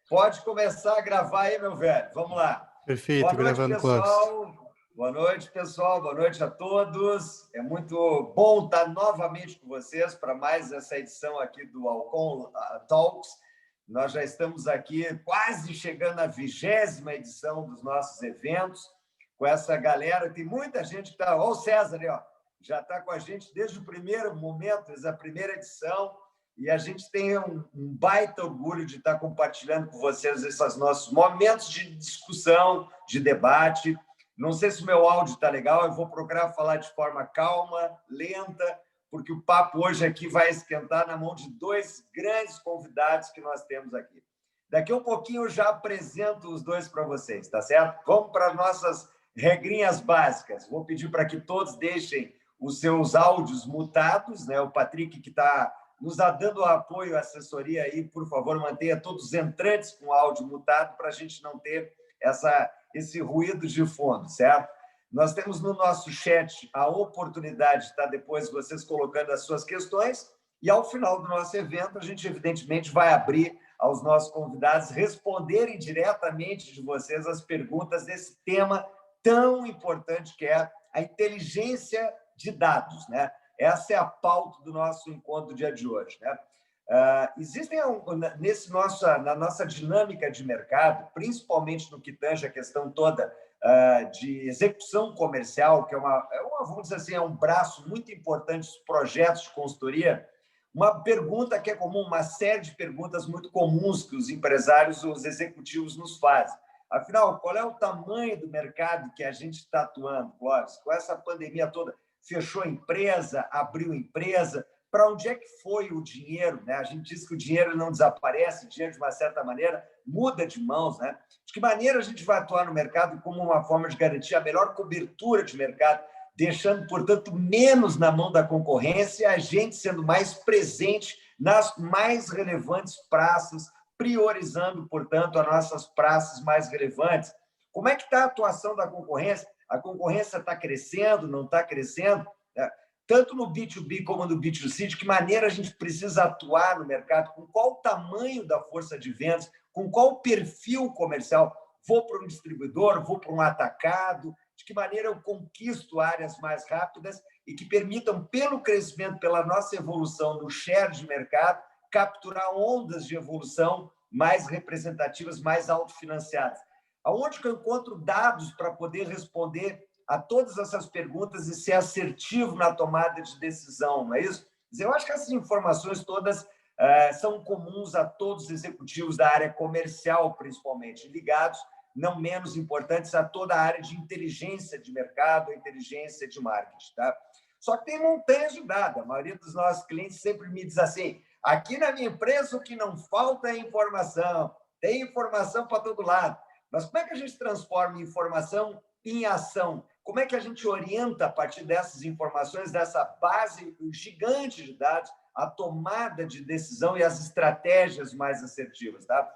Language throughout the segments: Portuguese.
Pode começar a gravar aí, meu velho. Vamos lá. Boa Perfeito, noite, gravando, Clóvis. pessoal. Boa noite, pessoal. Boa noite a todos. É muito bom estar novamente com vocês para mais essa edição aqui do Alcon Talks. Nós já estamos aqui quase chegando à 20ª edição dos nossos eventos, com essa galera. Tem muita gente que está... Olha o César ali, ó. Já está com a gente desde o primeiro momento, desde a primeira edição. E a gente tem um baita orgulho de estar compartilhando com vocês esses nossos momentos de discussão, de debate. Não sei se o meu áudio está legal, eu vou procurar falar de forma calma, lenta, porque o papo hoje aqui vai esquentar na mão de dois grandes convidados que nós temos aqui. Daqui a um pouquinho eu já apresento os dois para vocês, tá certo? Vamos para as nossas regrinhas básicas. Vou pedir para que todos deixem os seus áudios mutados, né? O Patrick, que está nos dando apoio, assessoria aí, por favor, mantenha todos os entrantes com áudio mutado para a gente não ter esse ruído de fundo, certo? Nós temos no nosso chat a oportunidade de estar depois vocês colocando as suas questões e, ao final do nosso evento, a gente, evidentemente, vai abrir aos nossos convidados responderem diretamente de vocês as perguntas desse tema tão importante que é a inteligência de dados, né? Essa é a pauta do nosso encontro do dia de hoje, né? Existem, na nossa dinâmica de mercado, principalmente no que tange a questão toda de execução comercial, que vamos dizer assim, é um braço muito importante dos projetos de consultoria, uma pergunta que é comum, uma série de perguntas muito comuns que os empresários, os executivos nos fazem. Afinal, qual é o tamanho do mercado que a gente está atuando, Clóvis? Com essa pandemia toda, fechou empresa, abriu empresa, para onde é que foi o dinheiro? Né? A gente diz que o dinheiro não desaparece, o dinheiro, de uma certa maneira, muda de mãos. Né? De que maneira a gente vai atuar no mercado como uma forma de garantir a melhor cobertura de mercado, deixando, portanto, menos na mão da concorrência, a gente sendo mais presente nas mais relevantes praças, priorizando, portanto, as nossas praças mais relevantes. Como é que está a atuação da concorrência? A concorrência está crescendo, não está crescendo? Tanto no B2B como no B2C, de que maneira a gente precisa atuar no mercado, com qual o tamanho da força de vendas, com qual perfil comercial. Vou para um distribuidor, vou para um atacado, de que maneira eu conquisto áreas mais rápidas e que permitam, pelo crescimento, pela nossa evolução no share de mercado, capturar ondas de evolução mais representativas, mais autofinanciadas. Aonde que eu encontro dados para poder responder a todas essas perguntas e ser assertivo na tomada de decisão, não é isso? Eu acho que essas informações todas são comuns a todos os executivos da área comercial, principalmente, ligados, não menos importantes, a toda a área de inteligência de mercado, inteligência de marketing. Tá? Só que tem montanhas de dados. A maioria dos nossos clientes sempre me diz assim, aqui na minha empresa o que não falta é informação, tem informação para todo lado. Mas como é que a gente transforma informação em ação? Como é que a gente orienta, a partir dessas informações, dessa base gigante de dados, a tomada de decisão e as estratégias mais assertivas? Tá?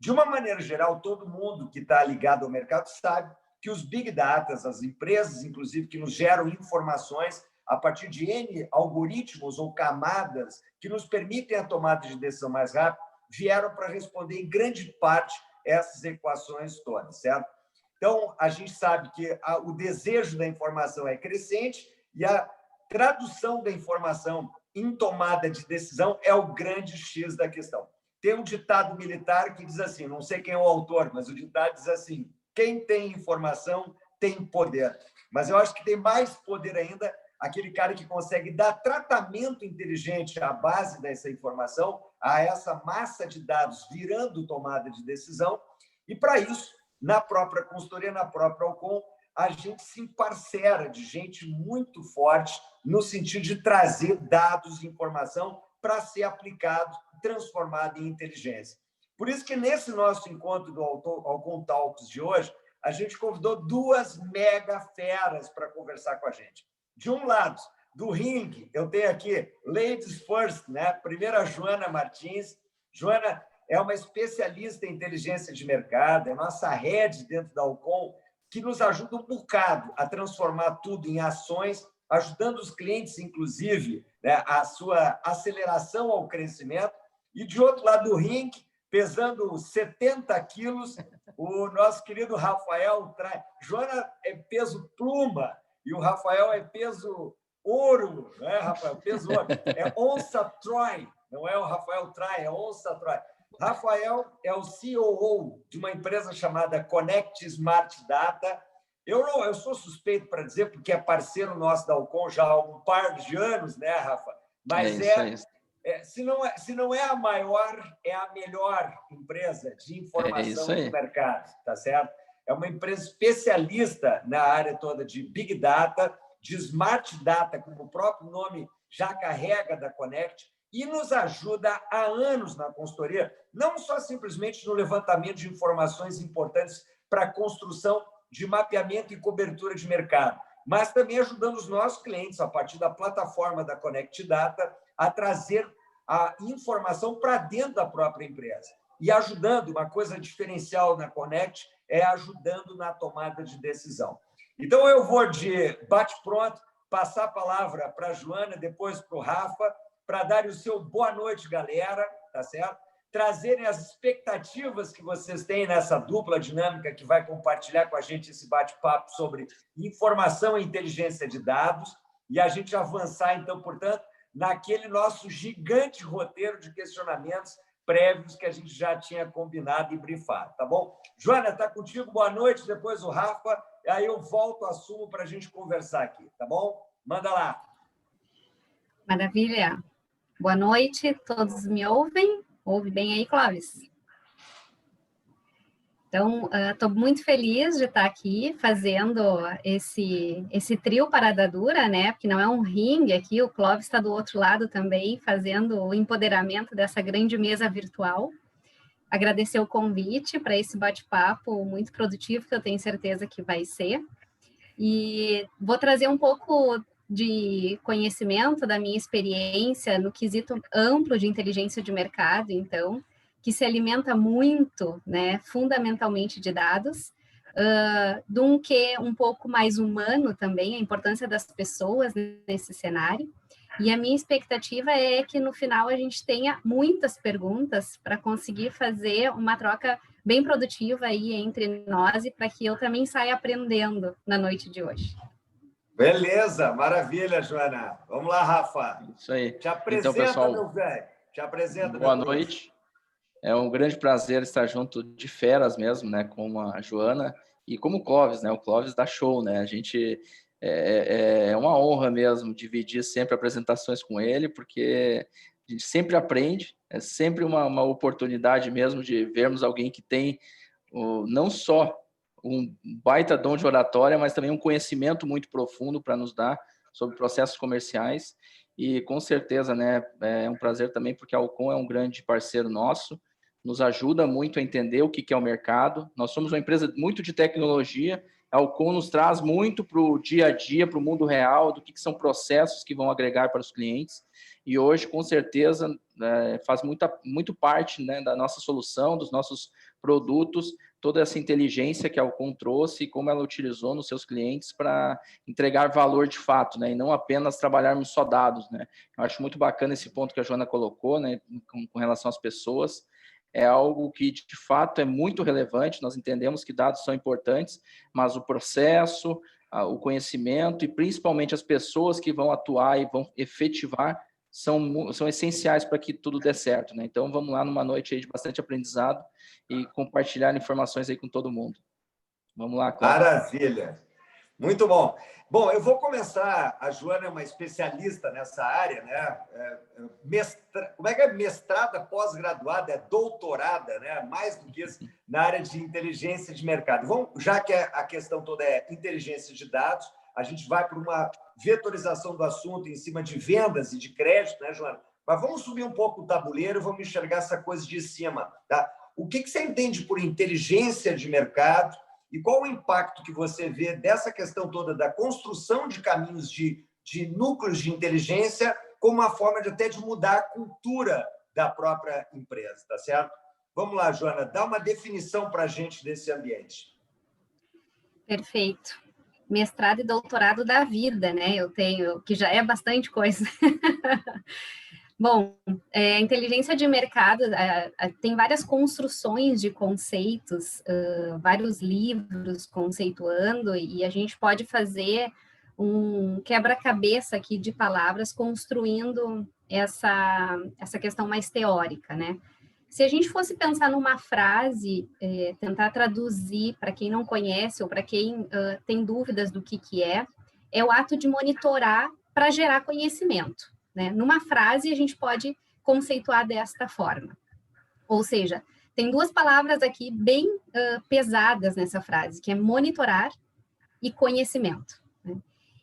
De uma maneira geral, todo mundo que está ligado ao mercado sabe que os big data, as empresas, inclusive, que nos geram informações a partir de N algoritmos ou camadas que nos permitem a tomada de decisão mais rápida, vieram para responder, em grande parte, essas equações todas, certo? Então, a gente sabe que o desejo da informação é crescente e a tradução da informação em tomada de decisão é o grande X da questão. Tem um ditado militar que diz assim, não sei quem é o autor, mas o ditado diz assim, quem tem informação tem poder. Mas eu acho que tem mais poder ainda aquele cara que consegue dar tratamento inteligente à base dessa informação, a essa massa de dados virando tomada de decisão, e para isso, na própria consultoria, na própria Alcon, a gente se emparcera de gente muito forte no sentido de trazer dados e informação para ser aplicado, transformado em inteligência. Por isso que nesse nosso encontro do Alcon Talks de hoje, a gente convidou duas mega feras para conversar com a gente. De um lado, do ringue, eu tenho aqui Ladies First, né? Primeiro a Joana Martins. Joana é uma especialista em inteligência de mercado, é nossa head dentro da Alcon, que nos ajuda um bocado a transformar tudo em ações, ajudando os clientes, inclusive, né, a sua aceleração ao crescimento. E, de outro lado do ringue, pesando 70 quilos, o nosso querido Rafael traz. Joana é peso pluma e o Rafael é peso ouro, né, Rafael? Peso ouro. É onça Troy, não é o Rafael Trai, é onça Troy. Rafael é o COO de uma empresa chamada Connect Smart Data. Eu sou suspeito para dizer, porque é parceiro nosso da Alcon já há um par de anos, né, Rafa? Mas se não é a maior, é a melhor empresa de informação do mercado, tá certo? É uma empresa especialista na área toda de Big Data, de Smart Data, como o próprio nome já carrega da Connect, e nos ajuda há anos na consultoria, não só simplesmente no levantamento de informações importantes para a construção de mapeamento e cobertura de mercado, mas também ajudando os nossos clientes, a partir da plataforma da Connect Data, a trazer a informação para dentro da própria empresa. E ajudando, uma coisa diferencial na Connect é ajudando na tomada de decisão. Então, eu vou de bate-pronto passar a palavra para a Joana, depois para o Rafa, para dar o seu boa noite, galera, tá certo? Trazerem as expectativas que vocês têm nessa dupla dinâmica que vai compartilhar com a gente esse bate-papo sobre informação e inteligência de dados, e a gente avançar, então, portanto, naquele nosso gigante roteiro de questionamentos prévios que a gente já tinha combinado e brifado, tá bom? Joana, está contigo, boa noite, depois o Rafa, aí eu volto, assumo para a gente conversar aqui, tá bom? Manda lá. Maravilha. Boa noite, todos me ouvem? Ouve bem aí, Clóvis? Então, estou muito feliz de estar aqui fazendo esse trio Parada Dura, né? Porque não é um ringue aqui, o Clóvis está do outro lado também, fazendo o empoderamento dessa grande mesa virtual. Agradecer o convite para esse bate-papo muito produtivo, que eu tenho certeza que vai ser. E vou trazer um pouco de conhecimento da minha experiência no quesito amplo de inteligência de mercado, então, que se alimenta muito, né, fundamentalmente de dados, de um que um pouco mais humano também, a importância das pessoas nesse cenário. E a minha expectativa é que no final a gente tenha muitas perguntas para conseguir fazer uma troca bem produtiva aí entre nós e para que eu também saia aprendendo na noite de hoje. Beleza, maravilha, Joana. Vamos lá, Rafa. Isso aí. Te apresenta, então, pessoal, meu velho. Te apresenta, boa noite. É um grande prazer estar junto de feras mesmo, né, com a Joana e como o Clóvis, né, o Clóvis dá show, né, a gente é uma honra mesmo dividir sempre apresentações com ele, porque a gente sempre aprende, é sempre uma oportunidade mesmo de vermos alguém que tem não só um baita dom de oratória, mas também um conhecimento muito profundo para nos dar sobre processos comerciais. E com certeza, né, é um prazer também, porque a Alcon é um grande parceiro nosso, nos ajuda muito a entender o que é o mercado. Nós somos uma empresa muito de tecnologia, a Alcon nos traz muito para o dia a dia, para o mundo real, do que são processos que vão agregar para os clientes. E hoje, com certeza, faz muito parte, né, da nossa solução, dos nossos produtos, toda essa inteligência que a Alcon trouxe e como ela utilizou nos seus clientes para entregar valor de fato, né, e não apenas trabalharmos só dados, né. Eu acho muito bacana esse ponto que a Joana colocou, né, com relação às pessoas. É algo que, de fato, é muito relevante, nós entendemos que dados são importantes, mas o processo, o conhecimento e, principalmente, as pessoas que vão atuar e vão efetivar são essenciais para que tudo dê certo, né? Então, vamos lá numa noite aí de bastante aprendizado e compartilhar informações aí com todo mundo. Vamos lá, Cláudio. Maravilha. Muito bom. Bom, eu vou começar. A Joana é uma especialista nessa área, né? Como é que é? Mestrada, pós-graduada, é doutorada, né? Mais do que isso, na área de inteligência de mercado. Já que a questão toda é inteligência de dados, a gente vai para uma vetorização do assunto em cima de vendas e de crédito, né, Joana? Mas vamos subir um pouco o tabuleiro, vamos enxergar essa coisa de cima, tá? O que você entende por inteligência de mercado? E qual o impacto que você vê dessa questão toda da construção de caminhos de núcleos de inteligência como uma forma de até de mudar a cultura da própria empresa, tá certo? Vamos lá, Joana, dá uma definição para a gente desse ambiente. Perfeito. Mestrado e doutorado da vida, né? Eu tenho, que já é bastante coisa. Bom, a inteligência de mercado tem várias construções de conceitos, vários livros conceituando, e a gente pode fazer um quebra-cabeça aqui de palavras construindo essa questão mais teórica, né? Se a gente fosse pensar numa frase, tentar traduzir para quem não conhece ou para quem tem dúvidas do que é o ato de monitorar para gerar conhecimento. Né? Numa frase, a gente pode conceituar desta forma. Ou seja, tem duas palavras aqui bem pesadas nessa frase, que é monitorar e conhecimento. Né?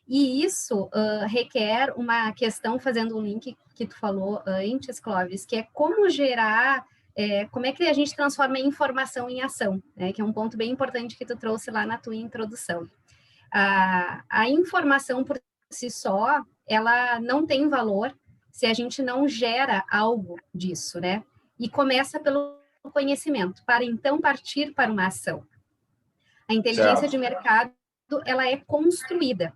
E isso requer uma questão, fazendo um link que tu falou antes, Clóvis, que é como gerar, como é que a gente transforma informação em ação, né? Que é um ponto bem importante que tu trouxe lá na tua introdução. A informação por si só, ela não tem valor se a gente não gera algo disso, né? E começa pelo conhecimento, para então partir para uma ação. A inteligência de mercado, ela é construída.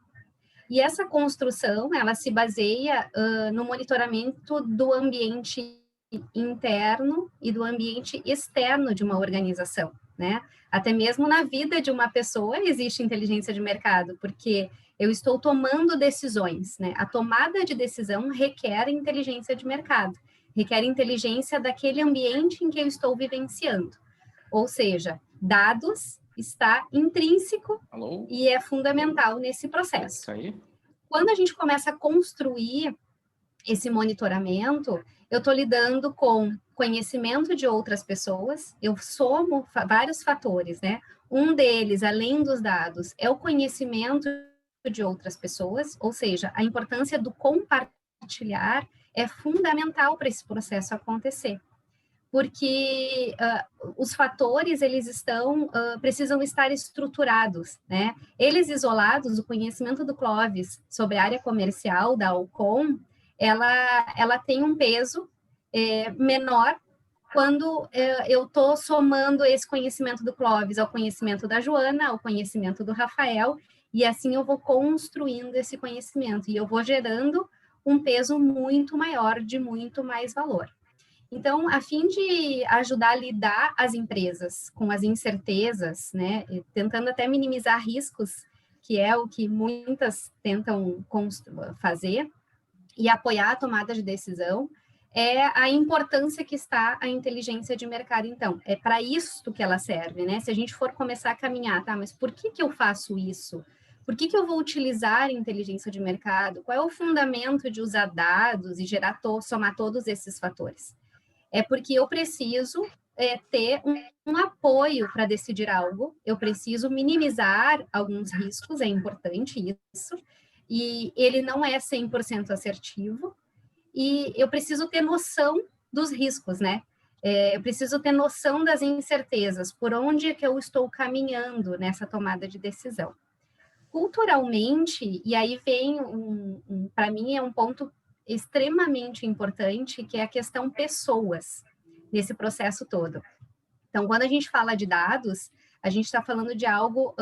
E essa construção, ela se baseia no monitoramento do ambiente interno e do ambiente externo de uma organização, né? Até mesmo na vida de uma pessoa existe inteligência de mercado, porque eu estou tomando decisões, né? A tomada de decisão requer inteligência de mercado, requer inteligência daquele ambiente em que eu estou vivenciando. Ou seja, dados está intrínseco e é fundamental nesse processo. Quando a gente começa a construir esse monitoramento, eu estou lidando com conhecimento de outras pessoas, eu somo vários fatores, né? Um deles, além dos dados, é o conhecimento de outras pessoas, ou seja, a importância do compartilhar é fundamental para esse processo acontecer. Porque os fatores, eles precisam estar estruturados, né? Eles isolados, o conhecimento do Clóvis sobre a área comercial da Alcon, ela tem um peso menor quando eu estou somando esse conhecimento do Clóvis ao conhecimento da Joana, ao conhecimento do Rafael, e assim eu vou construindo esse conhecimento, e eu vou gerando um peso muito maior, de muito mais valor. Então, a fim de ajudar a lidar as empresas com as incertezas, né, tentando até minimizar riscos, que é o que muitas tentam fazer, e apoiar a tomada de decisão, é a importância que está a inteligência de mercado, então. É para isso que ela serve, né? Se a gente for começar a caminhar, tá, mas por que eu faço isso? Por que eu vou utilizar a inteligência de mercado? Qual é o fundamento de usar dados e somar todos esses fatores? É porque eu preciso ter um apoio para decidir algo, eu preciso minimizar alguns riscos, é importante isso, e ele não é 100% assertivo, e eu preciso ter noção dos riscos, né? Eu preciso ter noção das incertezas, por onde é que eu estou caminhando nessa tomada de decisão. Culturalmente, e aí vem, para mim, é um ponto extremamente importante, que é a questão pessoas, nesse processo todo. Então, quando a gente fala de dados, a gente está falando de algo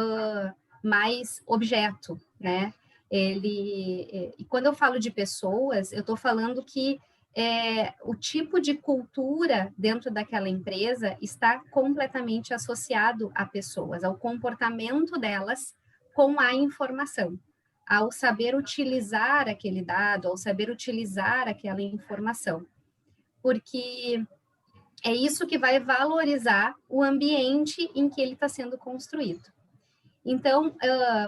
mais objeto, né? E quando eu falo de pessoas, eu estou falando que o tipo de cultura dentro daquela empresa está completamente associado a pessoas, ao comportamento delas com a informação, ao saber utilizar aquele dado, ao saber utilizar aquela informação. Porque é isso que vai valorizar o ambiente em que ele está sendo construído. Então,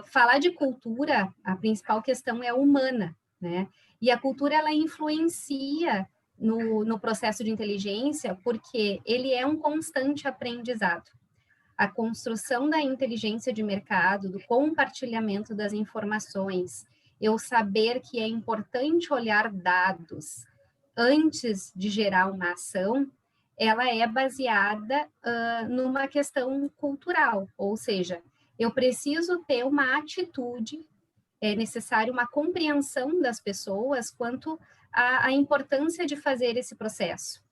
falar de cultura, a principal questão é humana, né? E a cultura, ela influencia no processo de inteligência, porque ele é um constante aprendizado. A construção da inteligência de mercado, do compartilhamento das informações, eu saber que é importante olhar dados antes de gerar uma ação, ela é baseada numa questão cultural, ou seja, eu preciso ter uma atitude, é necessário uma compreensão das pessoas quanto à importância de fazer esse processo.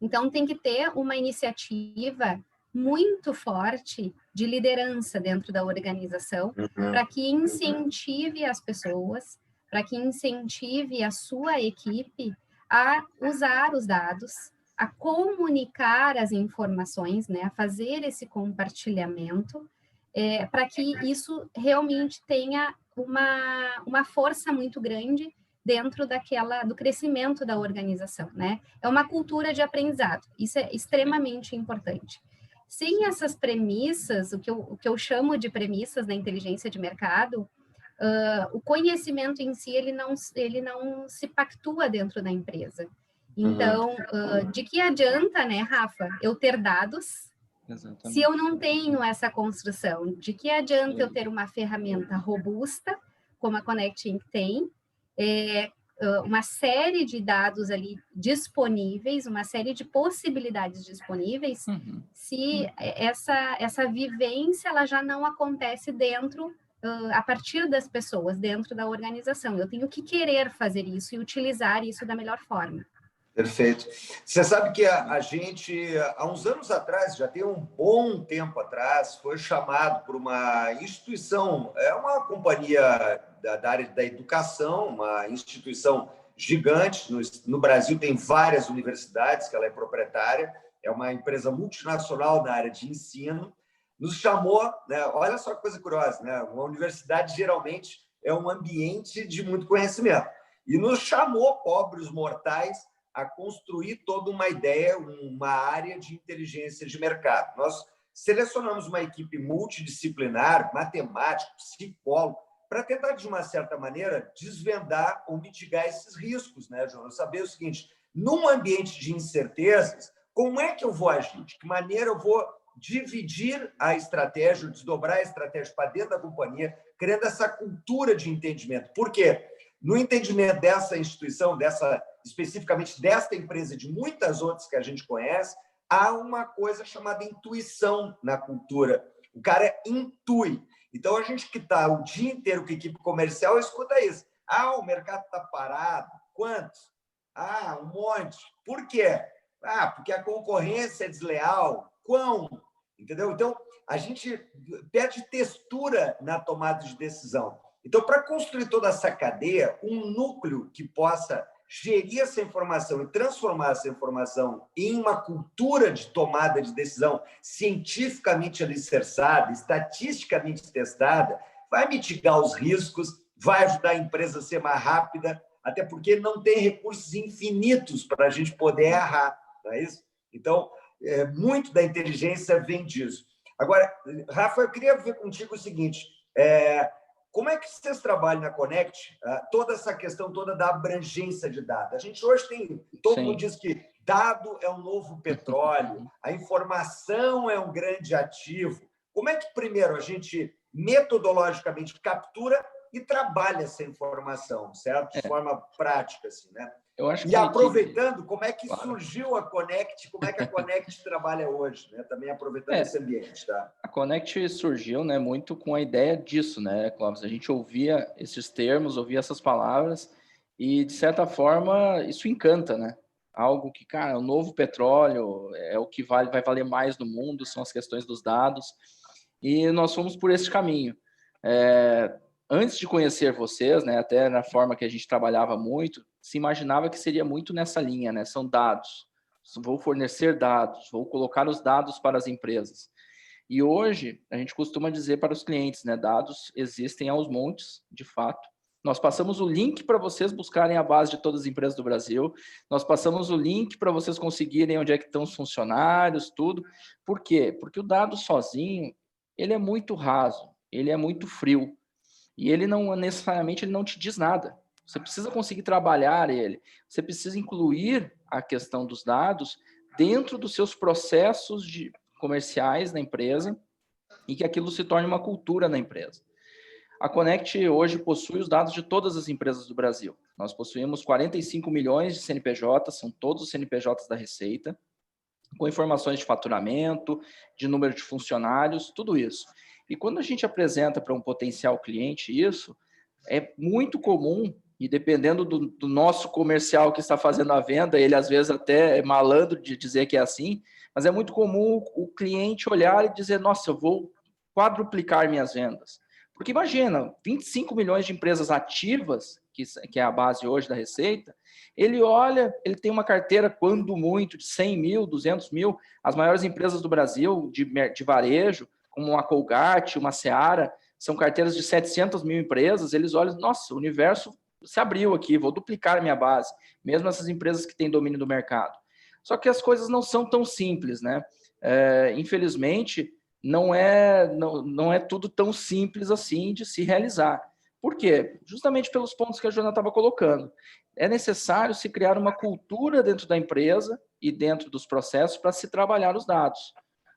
Então, tem que ter uma iniciativa muito forte de liderança dentro da organização, para que incentive as pessoas, para que incentive a sua equipe a usar os dados, a comunicar as informações, né, a fazer esse compartilhamento, para que isso realmente tenha uma força muito grande dentro do crescimento da organização, né? É uma cultura de aprendizado, isso é extremamente importante. Sem essas premissas, o que eu chamo de premissas na inteligência de mercado, o conhecimento em si, ele não se pactua dentro da empresa. Então, de que adianta, né, Rafa, eu ter dados, Exatamente. se eu não tenho essa construção? De que adianta eu ter uma ferramenta robusta, como a Connect Inc. tem, uma série de dados ali disponíveis, uma série de possibilidades disponíveis, se essa vivência ela já não acontece dentro, a partir das pessoas, dentro da organização. Eu tenho que querer fazer isso e utilizar isso da melhor forma. Perfeito. Você sabe que a gente, há uns anos atrás, já tem um bom tempo atrás, foi chamado por uma instituição, é uma companhia da área da educação, uma instituição gigante. No Brasil tem várias universidades que ela é proprietária, é uma empresa multinacional na área de ensino. Nos chamou, né? Olha só que coisa curiosa, né? Uma universidade geralmente é um ambiente de muito conhecimento. E nos chamou, pobres mortais, a construir toda uma ideia, uma área de inteligência de mercado. Nós selecionamos uma equipe multidisciplinar, matemático, psicólogo, para tentar, de uma certa maneira, desvendar ou mitigar esses riscos, né, João? Saber o seguinte, num ambiente de incertezas, como é que eu vou agir? De que maneira eu vou dividir a estratégia, desdobrar a estratégia para dentro da companhia, criando essa cultura de entendimento. Por quê? No entendimento dessa instituição, especificamente desta empresa e de muitas outras que a gente conhece, há uma coisa chamada intuição na cultura. O cara intui. Então, a gente que está o dia inteiro com a equipe comercial escuta isso. O mercado está parado. Quantos? Um monte. Por quê? Porque a concorrência é desleal. Quão? Entendeu? Então, a gente perde textura na tomada de decisão. Então, para construir toda essa cadeia, um núcleo que possa gerir essa informação e transformar essa informação em uma cultura de tomada de decisão cientificamente alicerçada, estatisticamente testada, vai mitigar os riscos, vai ajudar a empresa a ser mais rápida, até porque não tem recursos infinitos para a gente poder errar, não é isso? Então, muito da inteligência vem disso. Agora, Rafa, eu queria ver contigo o seguinte, como é que vocês trabalham na Connect toda essa questão toda da abrangência de dados? A gente hoje tem... Todo mundo diz que dado é um novo petróleo, a informação é um grande ativo. Como é que, primeiro, a gente metodologicamente captura e trabalha essa informação, certo? De forma prática, assim, né? Eu acho e aproveitando, como é que surgiu a Connect, como é que a Connect trabalha hoje, né? Também aproveitando esse ambiente, tá? A Connect surgiu, né, muito com a ideia disso, né, Clóvis? A gente ouvia esses termos, ouvia essas palavras e, de certa forma, isso encanta, né? Algo que, cara, o novo petróleo é o que vai valer mais no mundo, são as questões dos dados. E nós fomos por esse caminho. Antes de conhecer vocês, né, até na forma que a gente trabalhava muito, se imaginava que seria muito nessa linha, né? São dados. Vou fornecer dados, vou colocar os dados para as empresas. E hoje, a gente costuma dizer para os clientes, né? Dados existem aos montes, de fato. Nós passamos o link para vocês buscarem a base de todas as empresas do Brasil. Nós passamos o link para vocês conseguirem onde é que estão os funcionários, tudo. Por quê? Porque o dado sozinho, ele é muito raso, ele é muito frio. E ele não necessariamente ele não te diz nada. Você precisa conseguir trabalhar ele. Você precisa incluir a questão dos dados dentro dos seus processos comerciais na empresa e que aquilo se torne uma cultura na empresa. A Connect hoje possui os dados de todas as empresas do Brasil. Nós possuímos 45 milhões de CNPJs, são todos os CNPJs da Receita, com informações de faturamento, de número de funcionários, tudo isso. E quando a gente apresenta para um potencial cliente isso, é muito comum, e dependendo do nosso comercial que está fazendo a venda, ele às vezes até é malandro de dizer que é assim, mas é muito comum o cliente olhar e dizer, nossa, eu vou quadruplicar minhas vendas. Porque imagina, 25 milhões de empresas ativas que é a base hoje da Receita, ele olha, ele tem uma carteira, quando muito, de 100 mil, 200 mil, as maiores empresas do Brasil de varejo, como uma Colgate, uma Seara, são carteiras de 700 mil empresas, eles olham, nossa, o universo se abriu aqui, vou duplicar a minha base, mesmo essas empresas que têm domínio do mercado. Só que as coisas não são tão simples, né? Infelizmente, não é tudo tão simples assim de se realizar. Por quê? Justamente pelos pontos que a Joana estava colocando. É necessário se criar uma cultura dentro da empresa e dentro dos processos para se trabalhar os dados.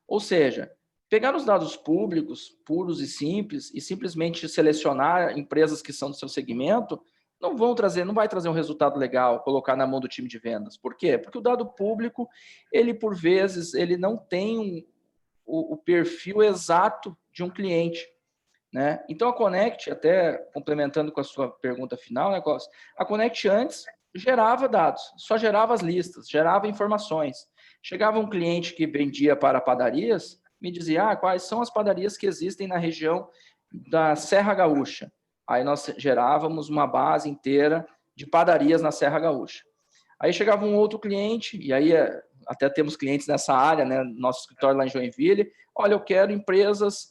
Ou seja, pegar os dados públicos, puros e simples, e simplesmente selecionar empresas que são do seu segmento, não vai trazer um resultado legal, colocar na mão do time de vendas. Por quê? Porque o dado público, ele por vezes, ele não tem o perfil exato de um cliente, né? Então a Connect, até complementando com a sua pergunta final, né, Cláudio? A Connect antes gerava dados, só gerava as listas, gerava informações. Chegava um cliente que vendia para padarias, me dizia, quais são as padarias que existem na região da Serra Gaúcha. Aí nós gerávamos uma base inteira de padarias na Serra Gaúcha. Aí chegava um outro cliente, e aí até temos clientes nessa área, né, nosso escritório lá em Joinville, olha, eu quero empresas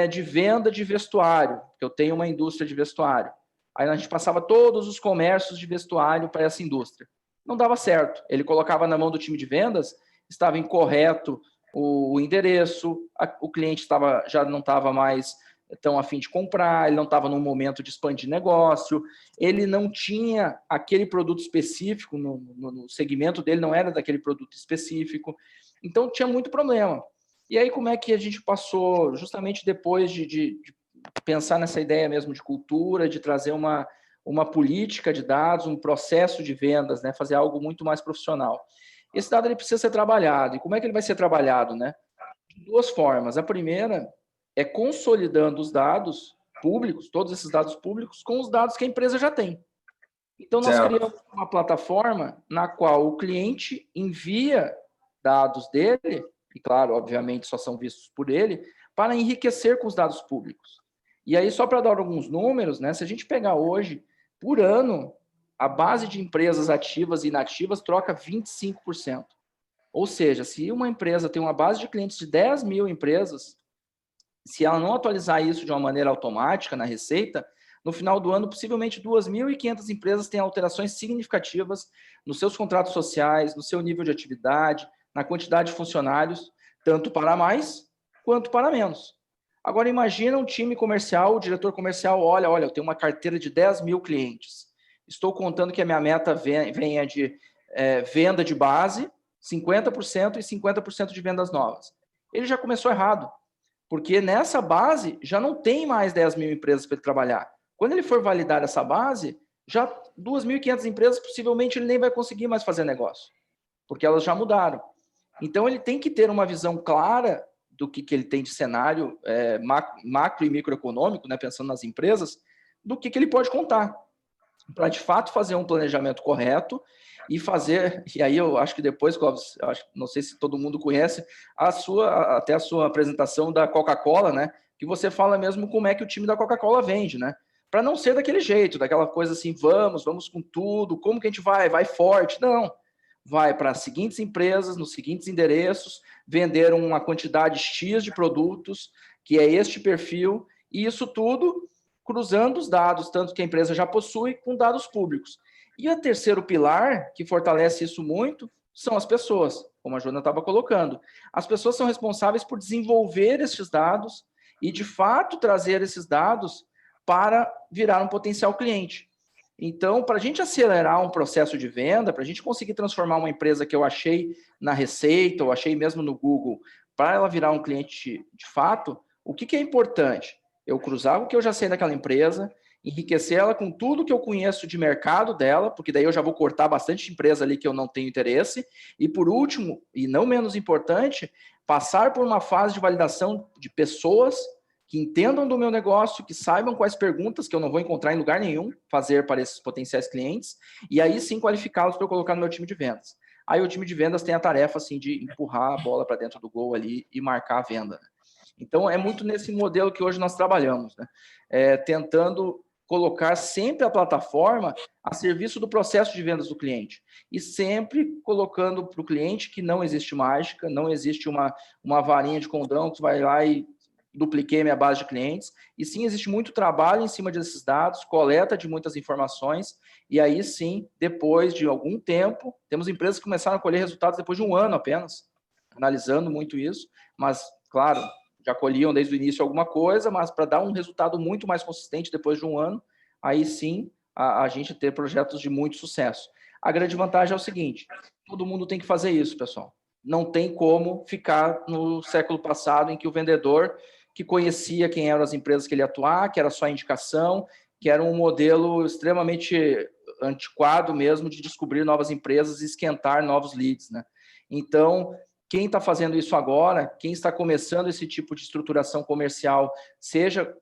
de venda de vestuário, porque eu tenho uma indústria de vestuário. Aí a gente passava todos os comércios de vestuário para essa indústria. Não dava certo. Ele colocava na mão do time de vendas, estava incorreto o endereço, o cliente já não estava mais tão a fim de comprar, ele não estava num momento de expandir negócio, ele não tinha aquele produto específico, no segmento dele não era daquele produto específico, então tinha muito problema. E aí como é que a gente passou, justamente depois de pensar nessa ideia mesmo de cultura, de trazer uma política de dados, um processo de vendas, né, fazer algo muito mais profissional. Esse dado ele precisa ser trabalhado, e como é que ele vai ser trabalhado, né? De duas formas. A primeira é consolidando os dados públicos, todos esses dados públicos, com os dados que a empresa já tem. Então, nós criamos uma plataforma na qual o cliente envia dados dele, e claro, obviamente, só são vistos por ele, para enriquecer com os dados públicos. E aí, só para dar alguns números, né, se a gente pegar hoje, por ano, a base de empresas ativas e inativas troca 25%. Ou seja, se uma empresa tem uma base de clientes de 10 mil empresas, se ela não atualizar isso de uma maneira automática na Receita, no final do ano, possivelmente 2.500 empresas têm alterações significativas nos seus contratos sociais, no seu nível de atividade, na quantidade de funcionários, tanto para mais quanto para menos. Agora, imagina um time comercial, o diretor comercial olha, eu tenho uma carteira de 10 mil clientes. Estou contando que a minha meta venha de venda de base, 50% e 50% de vendas novas. Ele já começou errado. Porque nessa base já não tem mais 10 mil empresas para ele trabalhar. Quando ele for validar essa base, já 2.500 empresas, possivelmente ele nem vai conseguir mais fazer negócio, porque elas já mudaram. Então, ele tem que ter uma visão clara do que ele tem de cenário macro e microeconômico, né, pensando nas empresas, do que ele pode contar, para de fato fazer um planejamento correto e fazer, e aí eu acho que depois, Clóvis, não sei se todo mundo conhece, até a sua apresentação da Coca-Cola, né, que você fala mesmo como é que o time da Coca-Cola vende, né, para não ser daquele jeito, daquela coisa assim, vamos com tudo, como que a gente vai forte, não, vai para as seguintes empresas, nos seguintes endereços, vender uma quantidade X de produtos, que é este perfil, e isso tudo cruzando os dados, tanto que a empresa já possui, com dados públicos. E o terceiro pilar, que fortalece isso muito, são as pessoas, como a Joana estava colocando. As pessoas são responsáveis por desenvolver esses dados e, de fato, trazer esses dados para virar um potencial cliente. Então, para a gente acelerar um processo de venda, para a gente conseguir transformar uma empresa que eu achei na Receita, ou achei mesmo no Google, para ela virar um cliente de fato, o que é importante? Eu cruzar o que eu já sei daquela empresa, enriquecer ela com tudo que eu conheço de mercado dela, porque daí eu já vou cortar bastante empresa ali que eu não tenho interesse. E por último, e não menos importante, passar por uma fase de validação de pessoas que entendam do meu negócio, que saibam quais perguntas que eu não vou encontrar em lugar nenhum fazer para esses potenciais clientes, e aí sim qualificá-los para eu colocar no meu time de vendas. Aí o time de vendas tem a tarefa assim, de empurrar a bola para dentro do gol ali e marcar a venda. Então, é muito nesse modelo que hoje nós trabalhamos, né? Tentando colocar sempre a plataforma a serviço do processo de vendas do cliente. E sempre colocando para o cliente que não existe mágica, não existe uma varinha de condão que vai lá e dupliquei minha base de clientes. E sim, existe muito trabalho em cima desses dados, coleta de muitas informações. E aí sim, depois de algum tempo, temos empresas que começaram a colher resultados depois de um ano apenas, analisando muito isso. Mas, claro, já colhiam desde o início alguma coisa, mas para dar um resultado muito mais consistente depois de um ano, aí sim a gente ter projetos de muito sucesso. A grande vantagem é o seguinte, todo mundo tem que fazer isso, pessoal. Não tem como ficar no século passado em que o vendedor que conhecia quem eram as empresas que ele ia atuar, que era só indicação, que era um modelo extremamente antiquado mesmo de descobrir novas empresas e esquentar novos leads, né? Então, quem está fazendo isso agora, quem está começando esse tipo de estruturação comercial, seja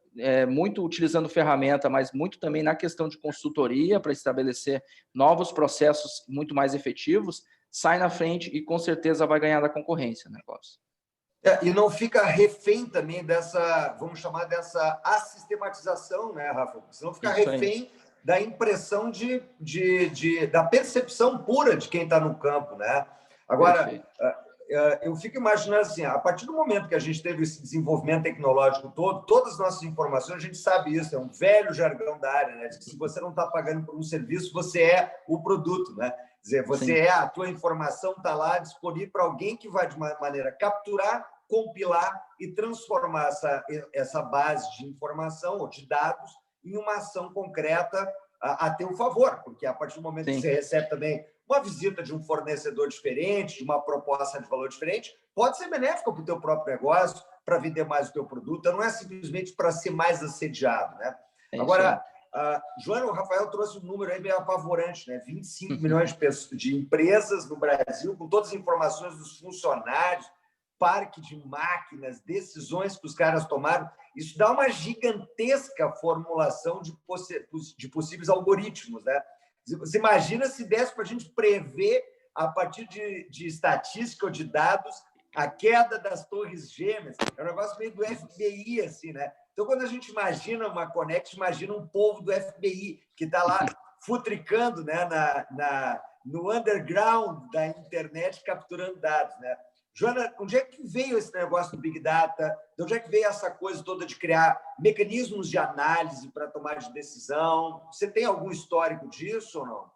muito utilizando ferramenta, mas muito também na questão de consultoria para estabelecer novos processos muito mais efetivos, sai na frente e com certeza vai ganhar da concorrência, né, Cláudio? E não fica refém também dessa, vamos chamar dessa assistematização, né, Rafa? Você não fica refém da impressão da percepção pura de quem está no campo, né? Agora, perfeito. Eu fico imaginando assim, a partir do momento que a gente teve esse desenvolvimento tecnológico todo, todas as nossas informações, a gente sabe isso, é um velho jargão da área, né? De que se você não está pagando por um serviço, você é o produto, né? Quer dizer, você a tua informação está lá disponível para alguém que vai, de uma maneira, capturar, compilar e transformar essa base de informação ou de dados em uma ação concreta a teu favor, porque a partir do momento que você recebe também uma visita de um fornecedor diferente, de uma proposta de valor diferente, pode ser benéfica para o teu próprio negócio, para vender mais o teu produto, não é simplesmente para ser mais assediado, né? Agora, Joana, o Rafael trouxe um número aí meio apavorante, né? 25 milhões de empresas no Brasil, com todas as informações dos funcionários, parque de máquinas, decisões que os caras tomaram. Isso dá uma gigantesca formulação de possíveis algoritmos, né? Você imagina se desse para a gente prever, a partir de estatística ou de dados, a queda das torres gêmeas. É um negócio meio do FBI, assim, né? Então, quando a gente imagina uma Connext, imagina um povo do FBI que está lá futricando, né, no underground da internet, capturando dados, né? Joana, onde é que veio esse negócio do Big Data? De onde é que veio essa coisa toda de criar mecanismos de análise para tomar de decisão? Você tem algum histórico disso ou não?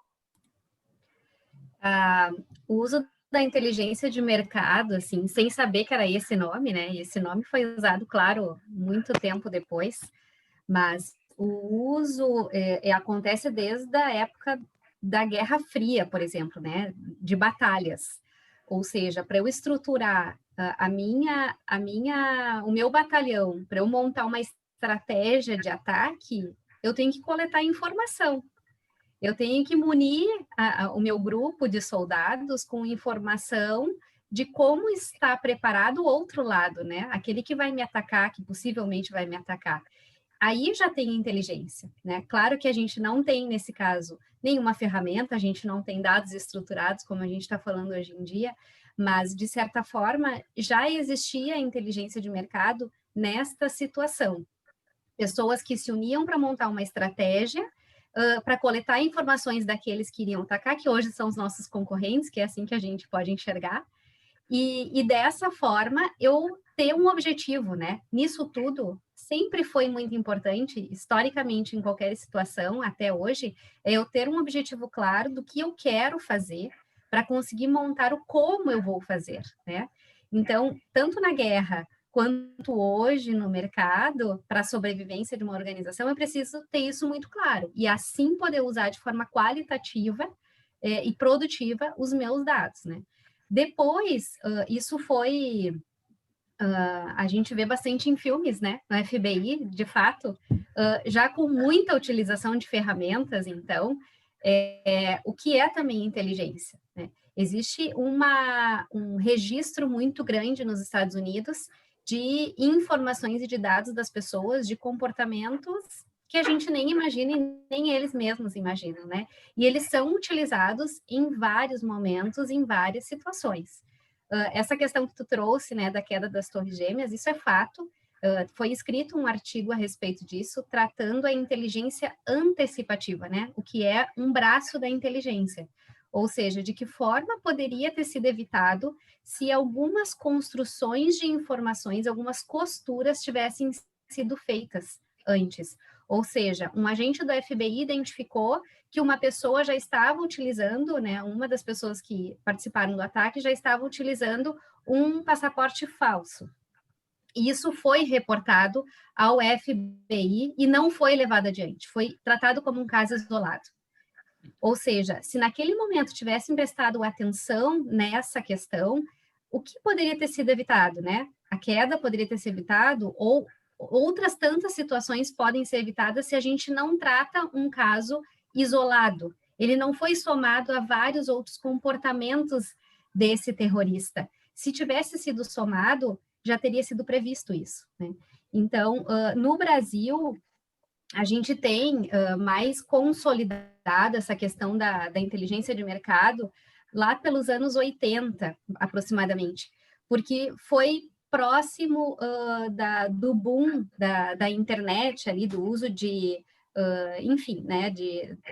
O uso da inteligência de mercado, assim, sem saber que era esse nome, né? E esse nome foi usado, claro, muito tempo depois, mas o uso acontece desde a época da Guerra Fria, por exemplo, né? De batalhas. Ou seja, para eu estruturar o meu batalhão, para eu montar uma estratégia de ataque, eu tenho que coletar informação. Eu tenho que munir o meu grupo de soldados com informação de como está preparado o outro lado, né? Aquele que vai me atacar, que possivelmente vai me atacar. Aí já tem inteligência, né? Claro que a gente não tem, nesse caso, nenhuma ferramenta, a gente não tem dados estruturados, como a gente está falando hoje em dia, mas, de certa forma, já existia inteligência de mercado nesta situação. Pessoas que se uniam para montar uma estratégia, para coletar informações daqueles que iriam atacar, que hoje são os nossos concorrentes, que é assim que a gente pode enxergar, e dessa forma eu ter um objetivo, né? Nisso tudo, sempre foi muito importante, historicamente, em qualquer situação, até hoje, é eu ter um objetivo claro do que eu quero fazer para conseguir montar o como eu vou fazer, né? Então, tanto na guerra quanto hoje no mercado, para a sobrevivência de uma organização, eu preciso ter isso muito claro, e assim poder usar de forma qualitativa e produtiva os meus dados, né? Depois, isso foi... a gente vê bastante em filmes, né? No FBI, de fato, já com muita utilização de ferramentas, então, o que é também inteligência, né? Existe um registro muito grande nos Estados Unidos de informações e de dados das pessoas, de comportamentos que a gente nem imagina e nem eles mesmos imaginam, né? E eles são utilizados em vários momentos, em várias situações. Essa questão que tu trouxe, né, da queda das torres gêmeas, isso é fato. Foi escrito um artigo a respeito disso, tratando a inteligência antecipativa, né? O que é um braço da inteligência. Ou seja, de que forma poderia ter sido evitado se algumas construções de informações, algumas costuras tivessem sido feitas antes. Ou seja, um agente do FBI identificou que uma pessoa já estava utilizando, né, uma das pessoas que participaram do ataque já estava utilizando um passaporte falso. E isso foi reportado ao FBI e não foi levado adiante, foi tratado como um caso isolado. Ou seja, se naquele momento tivessem prestado atenção nessa questão, o que poderia ter sido evitado, né? A queda poderia ter sido evitado, ou outras tantas situações podem ser evitadas se a gente não trata um caso isolado. Ele não foi somado a vários outros comportamentos desse terrorista. Se tivesse sido somado, já teria sido previsto isso, né? Então, no Brasil, a gente tem mais consolidada essa questão da inteligência de mercado lá pelos anos 80, aproximadamente, porque foi próximo do boom da internet ali, do uso de, enfim, né,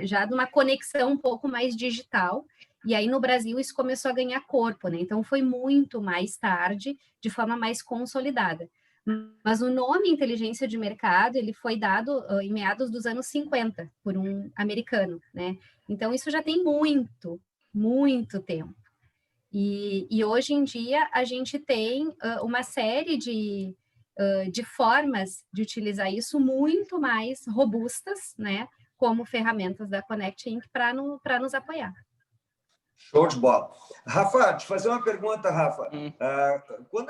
já de uma conexão um pouco mais digital, e aí no Brasil isso começou a ganhar corpo, né? Então foi muito mais tarde, de forma mais consolidada. Mas o nome inteligência de mercado, ele foi dado em meados dos anos 50 por um americano, né? Então isso já tem muito tempo. E hoje em dia a gente tem uma série de formas de utilizar isso muito mais robustas, né? Como ferramentas da Connect Inc. para nos apoiar. Show de bola. Rafa, te fazer uma pergunta, Rafa. Quando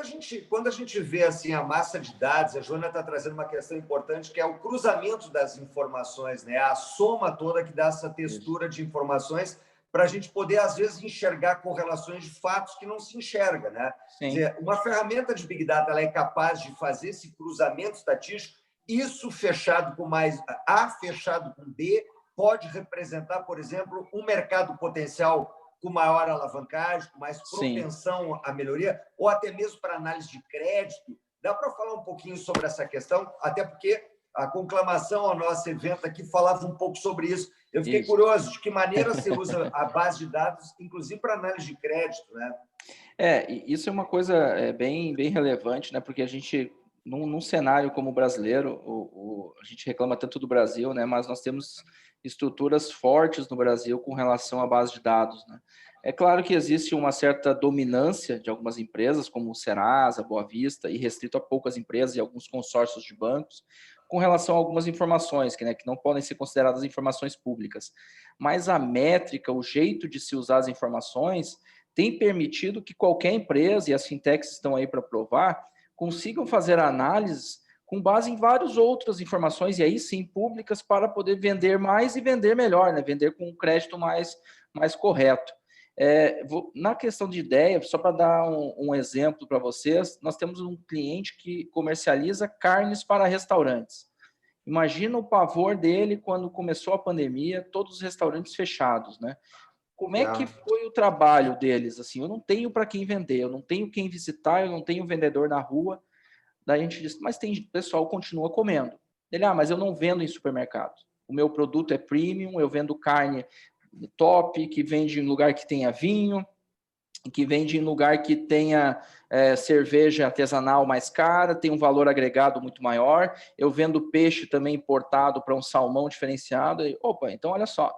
a gente vê assim, a massa de dados, a Joana está trazendo uma questão importante, que é o cruzamento das informações, né? A soma toda que dá essa textura de informações para a gente poder, às vezes, enxergar correlações de fatos que não se enxerga, né? Quer dizer, uma ferramenta de Big Data ela é capaz de fazer esse cruzamento estatístico, isso fechado com mais A, fechado com B, pode representar, por exemplo, um mercado potencial com maior alavancagem, com mais propensão à melhoria, ou até mesmo para análise de crédito. Dá para falar um pouquinho sobre essa questão? Até porque a conclamação ao nosso evento aqui falava um pouco sobre isso. Eu fiquei curioso de que maneira você usa a base de dados, inclusive para análise de crédito, né? Isso é uma coisa bem relevante, né? Porque a gente, num cenário como o brasileiro, a gente reclama tanto do Brasil, né? Mas nós temos estruturas fortes no Brasil com relação à base de dados, né? É claro que existe uma certa dominância de algumas empresas, como o Serasa, Boa Vista, e restrito a poucas empresas e alguns consórcios de bancos, com relação a algumas informações que não podem ser consideradas informações públicas. Mas a métrica, o jeito de se usar as informações, tem permitido que qualquer empresa, e as fintechs estão aí para provar, consigam fazer análises com base em várias outras informações, e aí sim públicas, para poder vender mais e vender melhor, né? Vender com um crédito mais correto. Na questão de ideia, só para dar um exemplo para vocês, nós temos um cliente que comercializa carnes para restaurantes. Imagina o pavor dele quando começou a pandemia, todos os restaurantes fechados, né? Como é que foi o trabalho deles? Assim, eu não tenho para quem vender, eu não tenho quem visitar, eu não tenho vendedor na rua. Daí a gente disse, mas tem pessoal que continua comendo. Ele, mas eu não vendo em supermercado. O meu produto é premium, eu vendo carne top, que vende em lugar que tenha vinho, que vende em lugar que tenha cerveja artesanal mais cara, tem um valor agregado muito maior. Eu vendo peixe também importado para um salmão diferenciado. E, então olha só.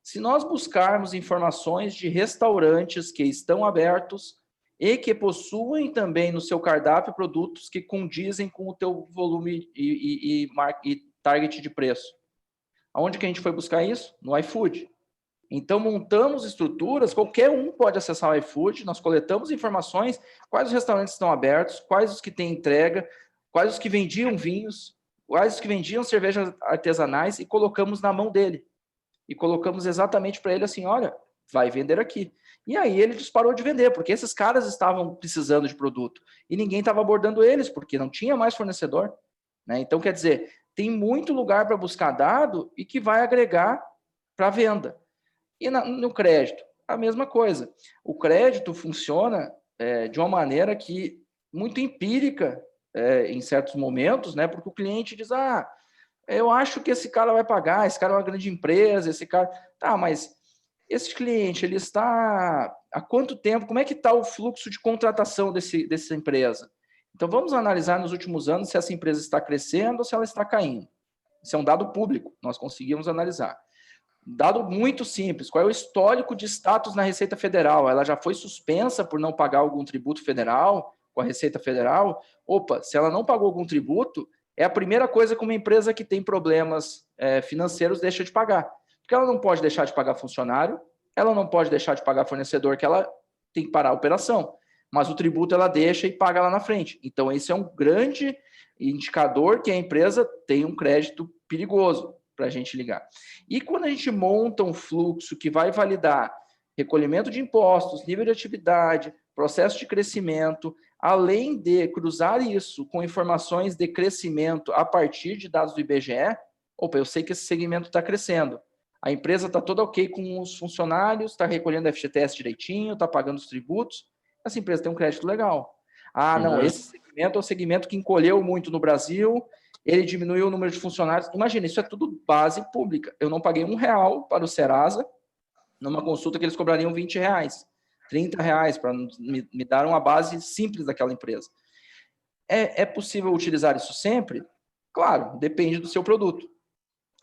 Se nós buscarmos informações de restaurantes que estão abertos e que possuem também no seu cardápio produtos que condizem com o teu volume e target de preço. Aonde que a gente foi buscar isso? No iFood. Então, montamos estruturas, qualquer um pode acessar o iFood, nós coletamos informações, quais os restaurantes estão abertos, quais os que têm entrega, quais os que vendiam vinhos, quais os que vendiam cervejas artesanais e colocamos na mão dele. E colocamos exatamente para ele assim, olha, vai vender aqui. E aí ele disparou de vender, porque esses caras estavam precisando de produto. E ninguém estava abordando eles, porque não tinha mais fornecedor. Né? Então, quer dizer, tem muito lugar para buscar dado e que vai agregar para a venda. E no crédito, a mesma coisa. O crédito funciona de uma maneira que muito empírica em certos momentos, né? Porque o cliente diz, eu acho que esse cara vai pagar, esse cara é uma grande empresa, esse cara... Tá, mas esse cliente, ele está... Há quanto tempo? Como é que está o fluxo de contratação dessa empresa? Então, vamos analisar nos últimos anos se essa empresa está crescendo ou se ela está caindo. Isso é um dado público, nós conseguimos analisar. Dado muito simples, qual é o histórico de status na Receita Federal? Ela já foi suspensa por não pagar algum tributo federal com a Receita Federal? Opa, se ela não pagou algum tributo, é a primeira coisa que uma empresa que tem problemas financeiros deixa de pagar. Porque ela não pode deixar de pagar funcionário, ela não pode deixar de pagar fornecedor, que ela tem que parar a operação. Mas o tributo ela deixa e paga lá na frente. Então, esse é um grande indicador que a empresa tem um crédito perigoso para a gente ligar. E quando a gente monta um fluxo que vai validar recolhimento de impostos, nível de atividade, processo de crescimento, além de cruzar isso com informações de crescimento a partir de dados do IBGE, eu sei que esse segmento está crescendo. A empresa está toda ok com os funcionários, está recolhendo FGTS direitinho, está pagando os tributos, essa empresa tem um crédito legal. Não, esse segmento é o segmento que encolheu muito no Brasil, ele diminuiu o número de funcionários. Imagina, isso é tudo base pública. Eu não paguei R$1 para o Serasa numa consulta que eles cobrariam R$20, R$30, para me dar uma base simples daquela empresa. É possível utilizar isso sempre? Claro, depende do seu produto.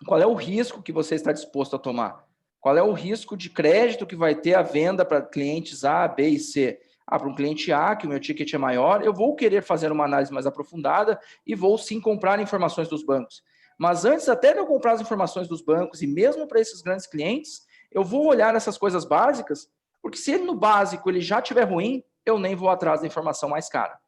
Qual é o risco que você está disposto a tomar? Qual é o risco de crédito que vai ter a venda para clientes A, B e C? Para um cliente A, que o meu ticket é maior, eu vou querer fazer uma análise mais aprofundada e vou sim comprar informações dos bancos. Mas antes até de eu comprar as informações dos bancos, e mesmo para esses grandes clientes, eu vou olhar essas coisas básicas, porque se ele no básico ele já estiver ruim, eu nem vou atrás da informação mais cara.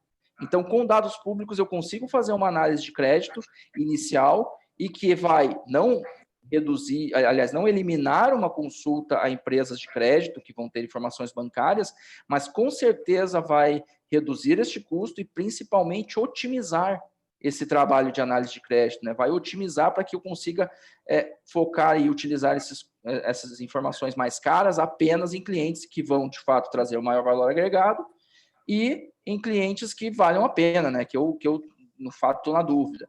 Então, com dados públicos, eu consigo fazer uma análise de crédito inicial e que vai não reduzir, aliás, não eliminar uma consulta a empresas de crédito que vão ter informações bancárias, mas com certeza vai reduzir este custo e principalmente otimizar esse trabalho de análise de crédito, né? Vai otimizar para que eu consiga focar e utilizar essas informações mais caras apenas em clientes que vão, de fato, trazer o maior valor agregado e em clientes que valham a pena, né? Que eu no fato, estou na dúvida.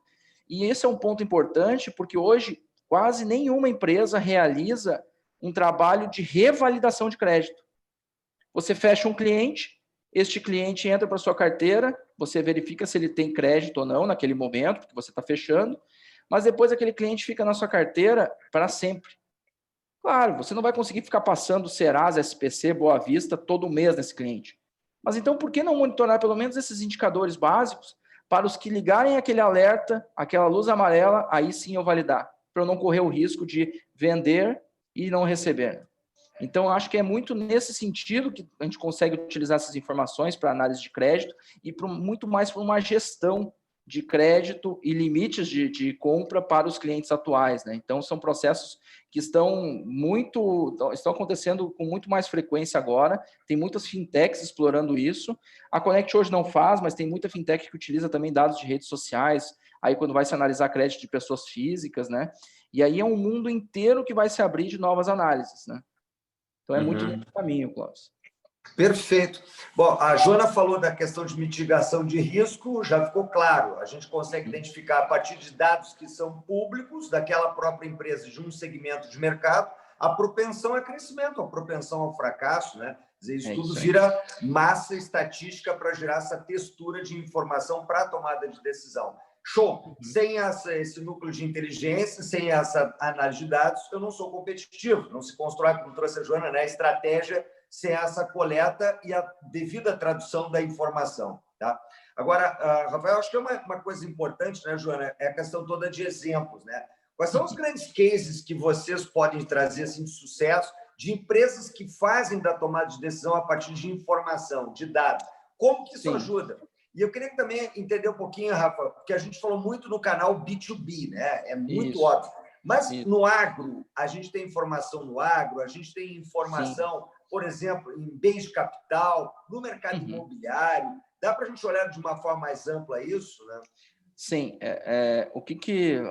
E esse é um ponto importante, porque hoje quase nenhuma empresa realiza um trabalho de revalidação de crédito. Você fecha um cliente, este cliente entra para a sua carteira, você verifica se ele tem crédito ou não naquele momento, porque você está fechando, mas depois aquele cliente fica na sua carteira para sempre. Claro, você não vai conseguir ficar passando Serasa, SPC, Boa Vista todo mês nesse cliente. Mas então, por que não monitorar pelo menos esses indicadores básicos para os que ligarem aquele alerta, aquela luz amarela, aí sim eu validar, para eu não correr o risco de vender e não receber. Então, acho que é muito nesse sentido que a gente consegue utilizar essas informações para análise de crédito e muito mais para uma gestão de crédito e limites de compra para os clientes atuais, né? Então, são processos que estão acontecendo com muito mais frequência agora. Tem muitas fintechs explorando isso. A Connect hoje não faz, mas tem muita fintech que utiliza também dados de redes sociais, aí quando vai se analisar crédito de pessoas físicas, né? E aí é um mundo inteiro que vai se abrir de novas análises, né? Então, é muito nesse caminho, Cláudio. Perfeito. Bom, a Joana falou da questão de mitigação de risco, já ficou claro. A gente consegue identificar a partir de dados que são públicos, daquela própria empresa, de um segmento de mercado, a propensão a crescimento, a propensão ao fracasso, né? Quer dizer, isso tudo vira massa estatística para gerar essa textura de informação para a tomada de decisão. Show! Sem esse núcleo de inteligência, sem essa análise de dados, eu não sou competitivo. Não se constrói, como trouxe a Joana, né? Estratégia sem essa coleta e a devida tradução da informação. Tá? Agora, Rafael, acho que é uma coisa importante, né, Joana? É a questão toda de exemplos. Né? Quais são os grandes cases que vocês podem trazer assim, de sucesso de empresas que fazem da tomada de decisão a partir de informação, de dados? Como que isso ajuda? E eu queria também entender um pouquinho, Rafa, porque a gente falou muito no canal B2B, né? É muito óbvio. Mas no agro, a gente tem informação no agro, a gente tem informação, por exemplo, em bens de capital, no mercado imobiliário. Dá para a gente olhar de uma forma mais ampla isso, né? Sim.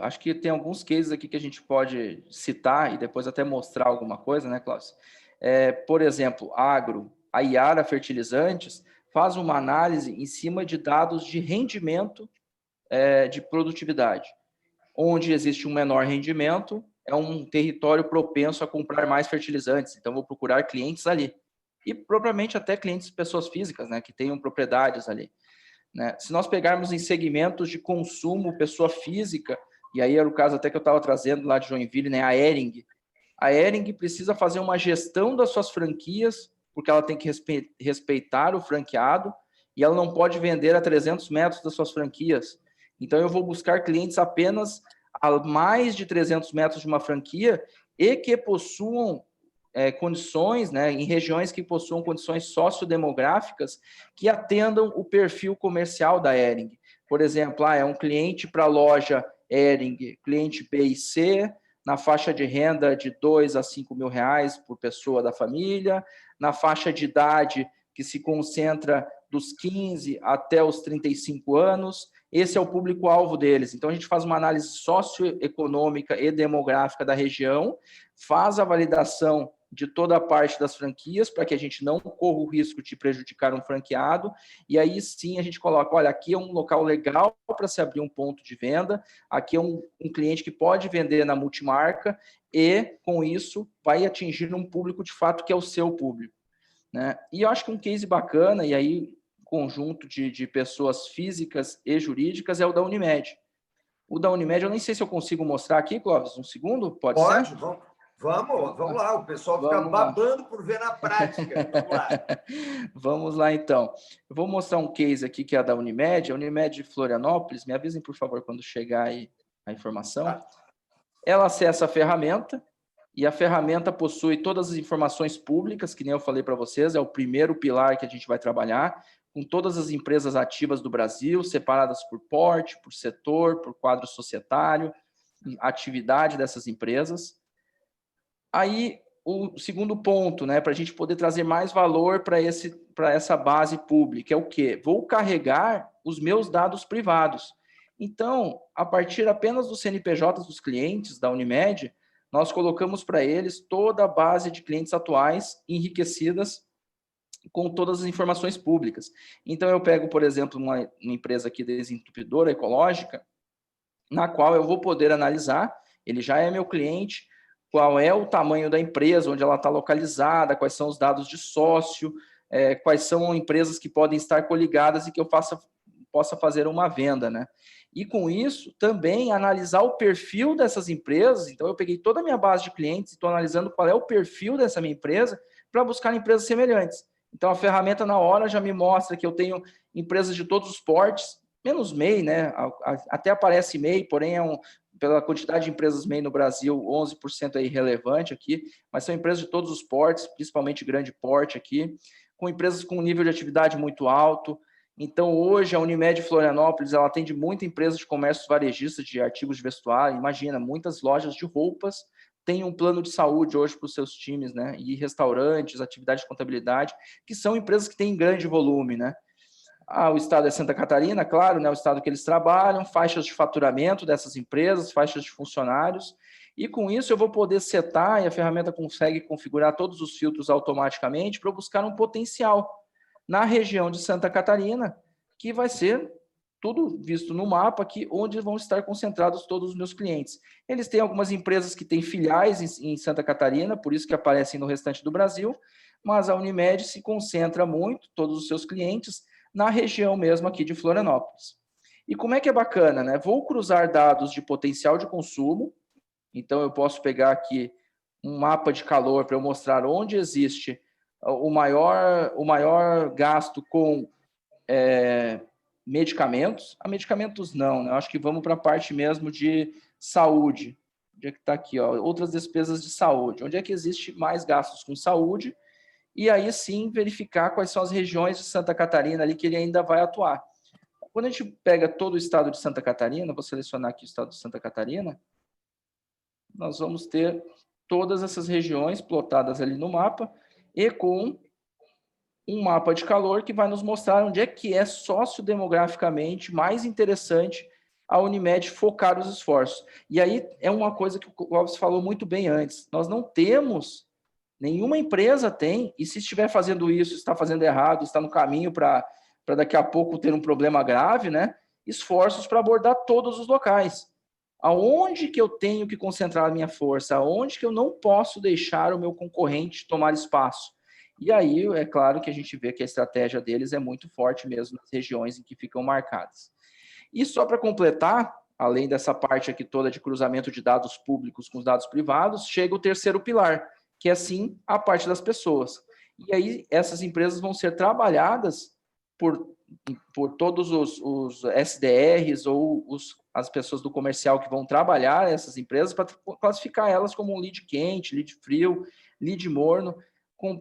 Acho que tem alguns cases aqui que a gente pode citar e depois até mostrar alguma coisa, né, Cláudio? Por exemplo, agro, a Yara Fertilizantes faz uma análise em cima de dados de rendimento de produtividade. Onde existe um menor rendimento, é um território propenso a comprar mais fertilizantes. Então, vou procurar clientes ali. E, propriamente, até clientes, pessoas físicas, né, que tenham propriedades ali. Né? Se nós pegarmos em segmentos de consumo, pessoa física, e aí era o caso até que eu estava trazendo lá de Joinville, né, a Hering. A Hering precisa fazer uma gestão das suas franquias, porque ela tem que respeitar o franqueado, e ela não pode vender a 300 metros das suas franquias. Então, eu vou buscar clientes apenas a mais de 300 metros de uma franquia e que possuam condições, né, em regiões que possuam condições sociodemográficas que atendam o perfil comercial da Hering. Por exemplo, é um cliente para a loja Hering, cliente B e C, na faixa de renda de 2 a 5 mil reais por pessoa da família, na faixa de idade que se concentra dos 15 até os 35 anos, esse é o público-alvo deles. Então, a gente faz uma análise socioeconômica e demográfica da região, faz a validação de toda a parte das franquias, para que a gente não corra o risco de prejudicar um franqueado, e aí sim a gente coloca, olha, aqui é um local legal para se abrir um ponto de venda, aqui é um cliente que pode vender na multimarca, e com isso vai atingir um público de fato que é o seu público. Né? E eu acho que um case bacana, e aí conjunto de pessoas físicas e jurídicas, é o da Unimed. O da Unimed, eu nem sei se eu consigo mostrar aqui, Clóvis, um segundo? Pode ser? Vamos lá, o pessoal fica babando por ver na prática. Vamos lá. Vamos lá, então. Eu vou mostrar um case aqui que é a da Unimed, a Unimed de Florianópolis. Me avisem, por favor, quando chegar aí a informação. Tá. Ela acessa a ferramenta, e a ferramenta possui todas as informações públicas, que nem eu falei para vocês, é o primeiro pilar que a gente vai trabalhar, com todas as empresas ativas do Brasil, separadas por porte, por setor, por quadro societário, atividade dessas empresas. Aí, o segundo ponto, né, para a gente poder trazer mais valor para essa base pública, é o quê? Vou carregar os meus dados privados. Então, a partir apenas dos CNPJs dos clientes da Unimed, nós colocamos para eles toda a base de clientes atuais enriquecidas com todas as informações públicas. Então, eu pego, por exemplo, uma empresa aqui desentupidora ecológica, na qual eu vou poder analisar, ele já é meu cliente, qual é o tamanho da empresa, onde ela está localizada, quais são os dados de sócio, quais são empresas que podem estar coligadas e que eu possa fazer uma venda, né? E com isso, também analisar o perfil dessas empresas. Então, eu peguei toda a minha base de clientes e estou analisando qual é o perfil dessa minha empresa para buscar empresas semelhantes. Então, a ferramenta na hora já me mostra que eu tenho empresas de todos os portes, menos MEI, né? Até aparece MEI, porém pela quantidade de empresas MEI no Brasil, 11% é irrelevante aqui, mas são empresas de todos os portes, principalmente grande porte aqui, com empresas com um nível de atividade muito alto. Então, hoje, a Unimed Florianópolis, ela atende muita empresa de comércio varejista de artigos de vestuário. Imagina, muitas lojas de roupas têm um plano de saúde hoje para os seus times, né? E restaurantes, atividade de contabilidade, que são empresas que têm grande volume, né? O estado é Santa Catarina, claro, né? O estado que eles trabalham, faixas de faturamento dessas empresas, faixas de funcionários. E com isso eu vou poder setar, e a ferramenta consegue configurar todos os filtros automaticamente para eu buscar um potencial na região de Santa Catarina, que vai ser tudo visto no mapa aqui, onde vão estar concentrados todos os meus clientes. Eles têm algumas empresas que têm filiais em Santa Catarina, por isso que aparecem no restante do Brasil, mas a Unimed se concentra muito, todos os seus clientes, na região mesmo aqui de Florianópolis. E como é que é bacana, né? Vou cruzar dados de potencial de consumo, então eu posso pegar aqui um mapa de calor para eu mostrar onde existe o maior gasto com medicamentos. Medicamentos não, né? Eu acho que vamos para a parte mesmo de saúde. Onde é que está aqui? Ó? Outras despesas de saúde. Onde é que existe mais gastos com saúde? E aí sim verificar quais são as regiões de Santa Catarina ali que ele ainda vai atuar. Quando a gente pega todo o estado de Santa Catarina, vou selecionar aqui o estado de Santa Catarina, nós vamos ter todas essas regiões plotadas ali no mapa e com um mapa de calor que vai nos mostrar onde é que é sociodemograficamente mais interessante a Unimed focar os esforços. E aí é uma coisa que o Clóvis falou muito bem antes, nós não temos Nenhuma empresa tem, e se estiver fazendo isso, está fazendo errado, está no caminho para daqui a pouco ter um problema grave, né? Esforços para abordar todos os locais. Aonde que eu tenho que concentrar a minha força? Aonde que eu não posso deixar o meu concorrente tomar espaço? E aí, é claro que a gente vê que a estratégia deles é muito forte mesmo nas regiões em que ficam marcadas. E só para completar, além dessa parte aqui toda de cruzamento de dados públicos com os dados privados, chega o terceiro pilar, que é, sim, a parte das pessoas. E aí, essas empresas vão ser trabalhadas por todos os SDRs ou as pessoas do comercial que vão trabalhar essas empresas para classificar elas como um lead quente, lead frio, lead morno,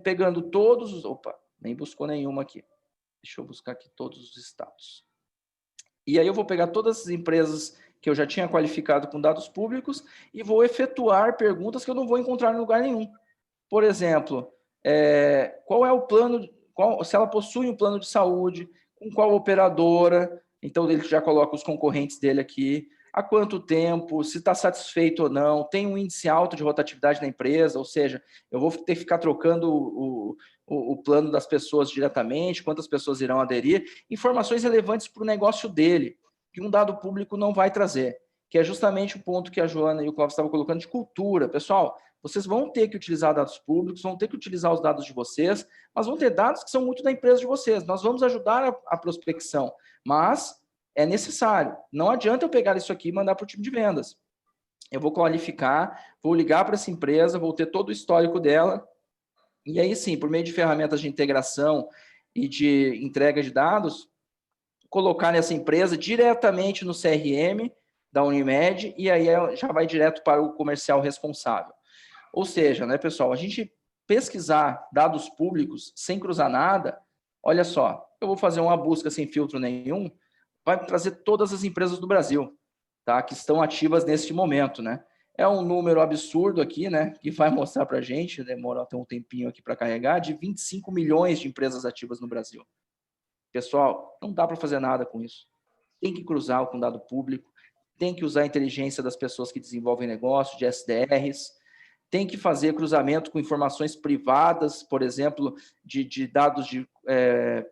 pegando todos os... Opa, nem buscou nenhuma aqui. Deixa eu buscar aqui todos os status. E aí eu vou pegar todas as empresas que eu já tinha qualificado com dados públicos e vou efetuar perguntas que eu não vou encontrar em lugar nenhum. Por exemplo, qual é o plano, se ela possui um plano de saúde, com qual operadora, então ele já coloca os concorrentes dele aqui, há quanto tempo, se está satisfeito ou não, tem um índice alto de rotatividade na empresa, ou seja, eu vou ter que ficar trocando o plano das pessoas diretamente, quantas pessoas irão aderir, informações relevantes para o negócio dele, que um dado público não vai trazer, que é justamente o ponto que a Joana e o Clóvis estavam colocando de cultura. Pessoal, vocês vão ter que utilizar dados públicos, vão ter que utilizar os dados de vocês, mas vão ter dados que são muito da empresa de vocês. Nós vamos ajudar a prospecção, mas é necessário. Não adianta eu pegar isso aqui e mandar para o time de vendas. Eu vou qualificar, vou ligar para essa empresa, vou ter todo o histórico dela, e aí sim, por meio de ferramentas de integração e de entrega de dados, colocar nessa empresa diretamente no CRM da Unimed, e aí já vai direto para o comercial responsável. Ou seja, né, pessoal, a gente pesquisar dados públicos sem cruzar nada, olha só, eu vou fazer uma busca sem filtro nenhum, vai trazer todas as empresas do Brasil, tá, que estão ativas neste momento, né? É um número absurdo aqui, né, que vai mostrar para a gente, demora até um tempinho aqui para carregar, de 25 milhões de empresas ativas no Brasil. Pessoal, não dá para fazer nada com isso. Tem que cruzar com dado público, tem que usar a inteligência das pessoas que desenvolvem negócio, de SDRs, tem que fazer cruzamento com informações privadas, por exemplo, de dados de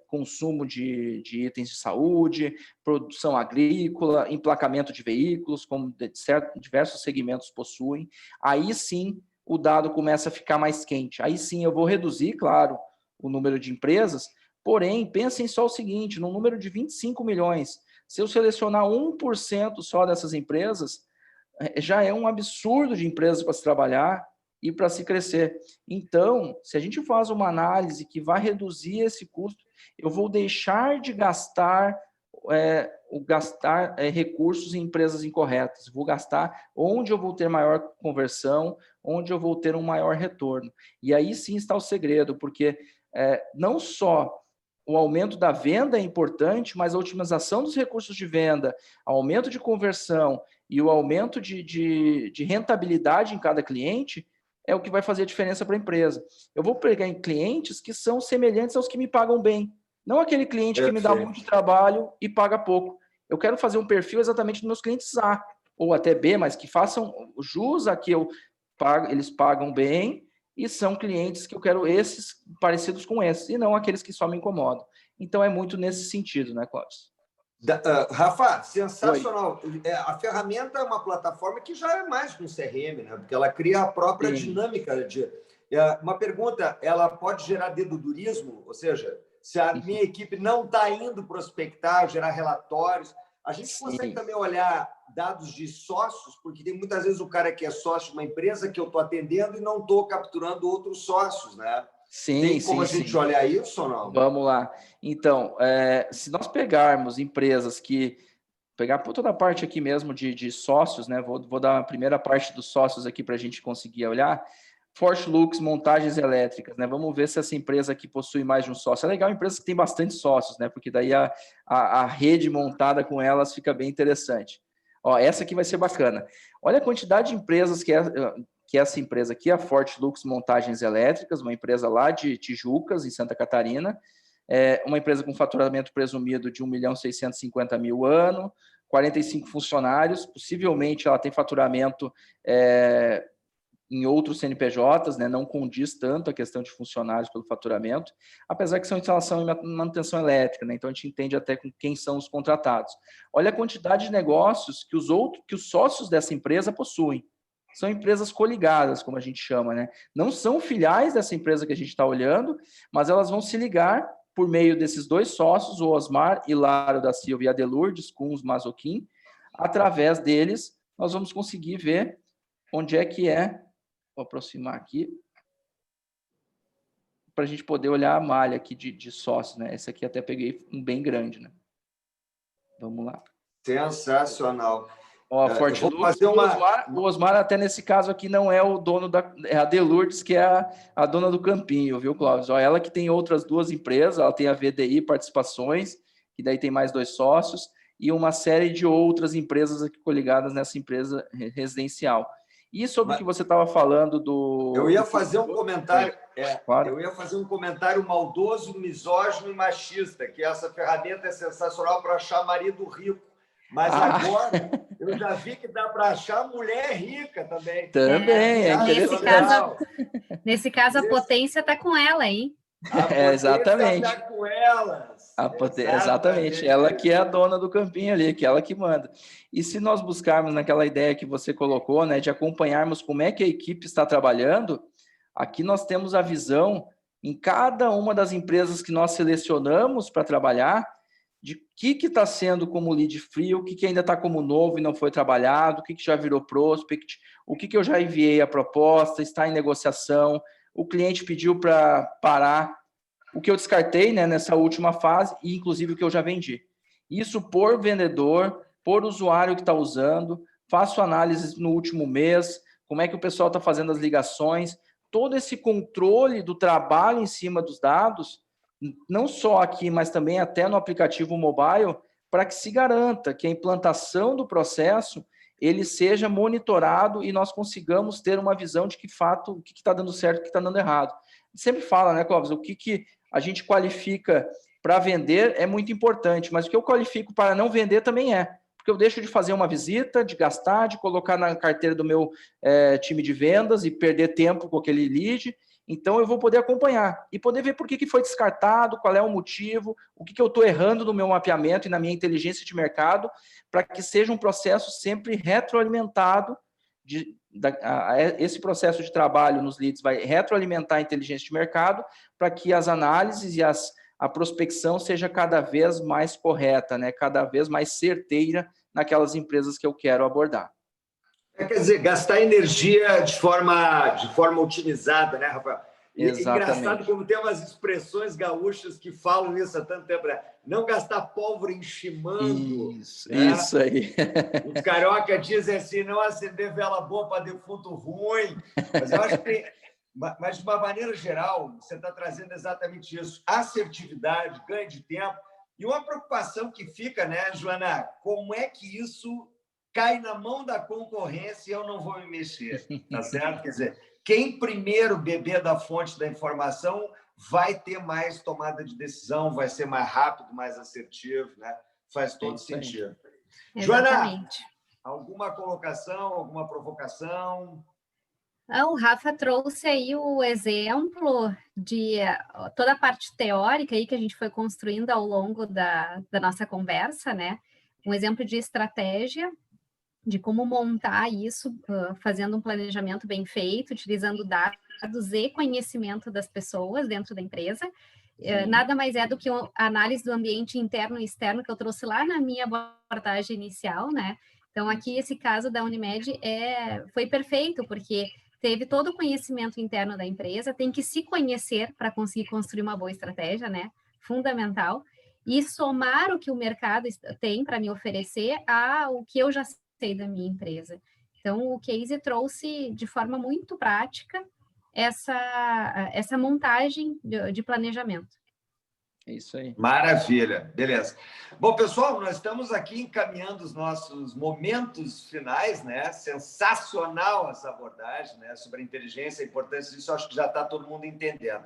consumo de itens de saúde, produção agrícola, emplacamento de veículos, como diversos segmentos possuem. Aí sim o dado começa a ficar mais quente. Aí sim eu vou reduzir, claro, o número de empresas, porém, pensem só o seguinte, no número de 25 milhões, se eu selecionar 1% só dessas empresas, já é um absurdo de empresas para se trabalhar e para se crescer. Então, se a gente faz uma análise que vai reduzir esse custo, eu vou deixar de gastar recursos em empresas incorretas. Vou gastar onde eu vou ter maior conversão, onde eu vou ter um maior retorno. E aí sim está o segredo, porque não só o aumento da venda é importante, mas a otimização dos recursos de venda, aumento de conversão e o aumento de rentabilidade em cada cliente é o que vai fazer a diferença para a empresa. Eu vou pegar em clientes que são semelhantes aos que me pagam bem, não aquele cliente que me dá muito trabalho e paga pouco. Eu quero fazer um perfil exatamente dos meus clientes A, ou até B, mas que façam jus a que eles pagam bem e são clientes que eu quero esses parecidos com esses, e não aqueles que só me incomodam. Então, é muito nesse sentido, né, Cláudio? Rafa, sensacional. A ferramenta é uma plataforma que já é mais que um CRM, né? Porque ela cria a própria dinâmica. Uma pergunta, ela pode gerar dedurismo? Ou seja, se a minha equipe não está indo prospectar, gerar relatórios, a gente consegue também olhar dados de sócios, porque tem muitas vezes o cara que é sócio de uma empresa que eu estou atendendo e não estou capturando outros sócios, né? Tem como a gente olhar isso ou não? Vamos lá. Então, se nós pegarmos empresas pegar toda a parte aqui mesmo de sócios, né? Vou dar a primeira parte dos sócios aqui para a gente conseguir olhar. Forte Lux Montagens Elétricas, né? Vamos ver se essa empresa aqui possui mais de um sócio. É legal, empresa que tem bastante sócios, né? Porque daí a rede montada com elas fica bem interessante. Ó, essa aqui vai ser bacana. Olha a quantidade de empresas que essa empresa aqui, a Forte Lux Montagens Elétricas, uma empresa lá de Tijucas, em Santa Catarina, uma empresa com faturamento presumido de 1.650.000 ano, 45 funcionários, possivelmente ela tem faturamento em outros CNPJs, né, não condiz tanto a questão de funcionários pelo faturamento, apesar que são instalação e manutenção elétrica, né, então a gente entende até com quem são os contratados. Olha a quantidade de negócios que os sócios dessa empresa possuem. São empresas coligadas, como a gente chama, né? Não são filiais dessa empresa que a gente está olhando, mas elas vão se ligar por meio desses dois sócios, o Osmar Hilário da Silva e a Delurdes Kunz Mazoquim. Através deles, nós vamos conseguir ver onde é que é. Vou aproximar aqui, para a gente poder olhar a malha aqui de sócios, né? Esse aqui até peguei um bem grande, né? Vamos lá. Sensacional. Ó, a Forte Luz, o Osmar, até nesse caso aqui, não é o dono é a Delurdes, que é a dona do Campinho, viu, Clóvis? Ó, ela que tem outras 2 empresas, ela tem a VDI Participações, que daí tem mais 2 sócios, e uma série de outras empresas aqui coligadas nessa empresa residencial. E sobre o que você estava falando do... Eu ia fazer um comentário, claro. Eu ia fazer um comentário maldoso, misógino e machista, que essa ferramenta é sensacional para achar marido rico. Mas agora eu já vi que dá para achar mulher rica também. Também, é interessante. Nesse caso, a potência está com ela, hein? Exatamente. Está com elas. Exatamente. Ela que é a dona do campinho ali, que é ela que manda. E se nós buscarmos naquela ideia que você colocou, né, de acompanharmos como é que a equipe está trabalhando, aqui nós temos a visão em cada uma das empresas que nós selecionamos para trabalhar, de o que está sendo como lead frio, o que ainda está como novo e não foi trabalhado, o que já virou prospect, o que eu já enviei a proposta, está em negociação, o cliente pediu para parar, o que eu descartei, né, nessa última fase, e inclusive o que eu já vendi. Isso por vendedor, por usuário que está usando, faço análise no último mês, como é que o pessoal está fazendo as ligações, todo esse controle do trabalho em cima dos dados, não só aqui, mas também até no aplicativo mobile, para que se garanta que a implantação do processo ele seja monitorado e nós consigamos ter uma visão de que fato, o que está dando certo e o que está dando errado. Sempre fala, né, Clóvis, o que a gente qualifica para vender é muito importante, mas o que eu qualifico para não vender também é, porque eu deixo de fazer uma visita, de gastar, de colocar na carteira do meu time de vendas e perder tempo com aquele lead. Então, eu vou poder acompanhar e poder ver por que foi descartado, qual é o motivo, o que eu estou errando no meu mapeamento e na minha inteligência de mercado, para que seja um processo sempre retroalimentado. Esse processo de trabalho nos leads vai retroalimentar a inteligência de mercado para que as análises e a prospecção seja cada vez mais correta, né? Cada vez mais certeira naquelas empresas que eu quero abordar. Quer dizer, gastar energia de forma otimizada, né, Rafael? Exatamente. Engraçado como tem umas expressões gaúchas que falam isso há tanto tempo, né? Não gastar pólvora enchimando. Isso, né? Isso aí. Os carioca dizem assim, não acender vela boa para defunto ruim. Mas eu acho que, mas de uma maneira geral, você está trazendo exatamente isso. Assertividade, ganho de tempo. E uma preocupação que fica, né, Joana? Como é que isso cai na mão da concorrência e eu não vou me mexer, tá certo? Quer dizer, quem primeiro beber da fonte da informação vai ter mais tomada de decisão, vai ser mais rápido, mais assertivo, né? Faz todo sentido. Joana, alguma colocação, alguma provocação? O Rafa trouxe aí o exemplo de toda a parte teórica aí que a gente foi construindo ao longo da nossa conversa, né? Um exemplo de estratégia, de como montar isso, fazendo um planejamento bem feito, utilizando dados e conhecimento das pessoas dentro da empresa. Nada mais é do que a análise do ambiente interno e externo que eu trouxe lá na minha abordagem inicial, né? Então, aqui, esse caso da Unimed foi perfeito, porque teve todo o conhecimento interno da empresa, tem que se conhecer para conseguir construir uma boa estratégia, né? Fundamental. E somar o que o mercado tem para me oferecer ao que eu já sei da minha empresa. Então, o Case trouxe de forma muito prática essa montagem de planejamento. É isso aí. Maravilha, beleza. Bom, pessoal, nós estamos aqui encaminhando os nossos momentos finais, né? Sensacional essa abordagem, né? Sobre a inteligência, a importância disso, acho que já está todo mundo entendendo.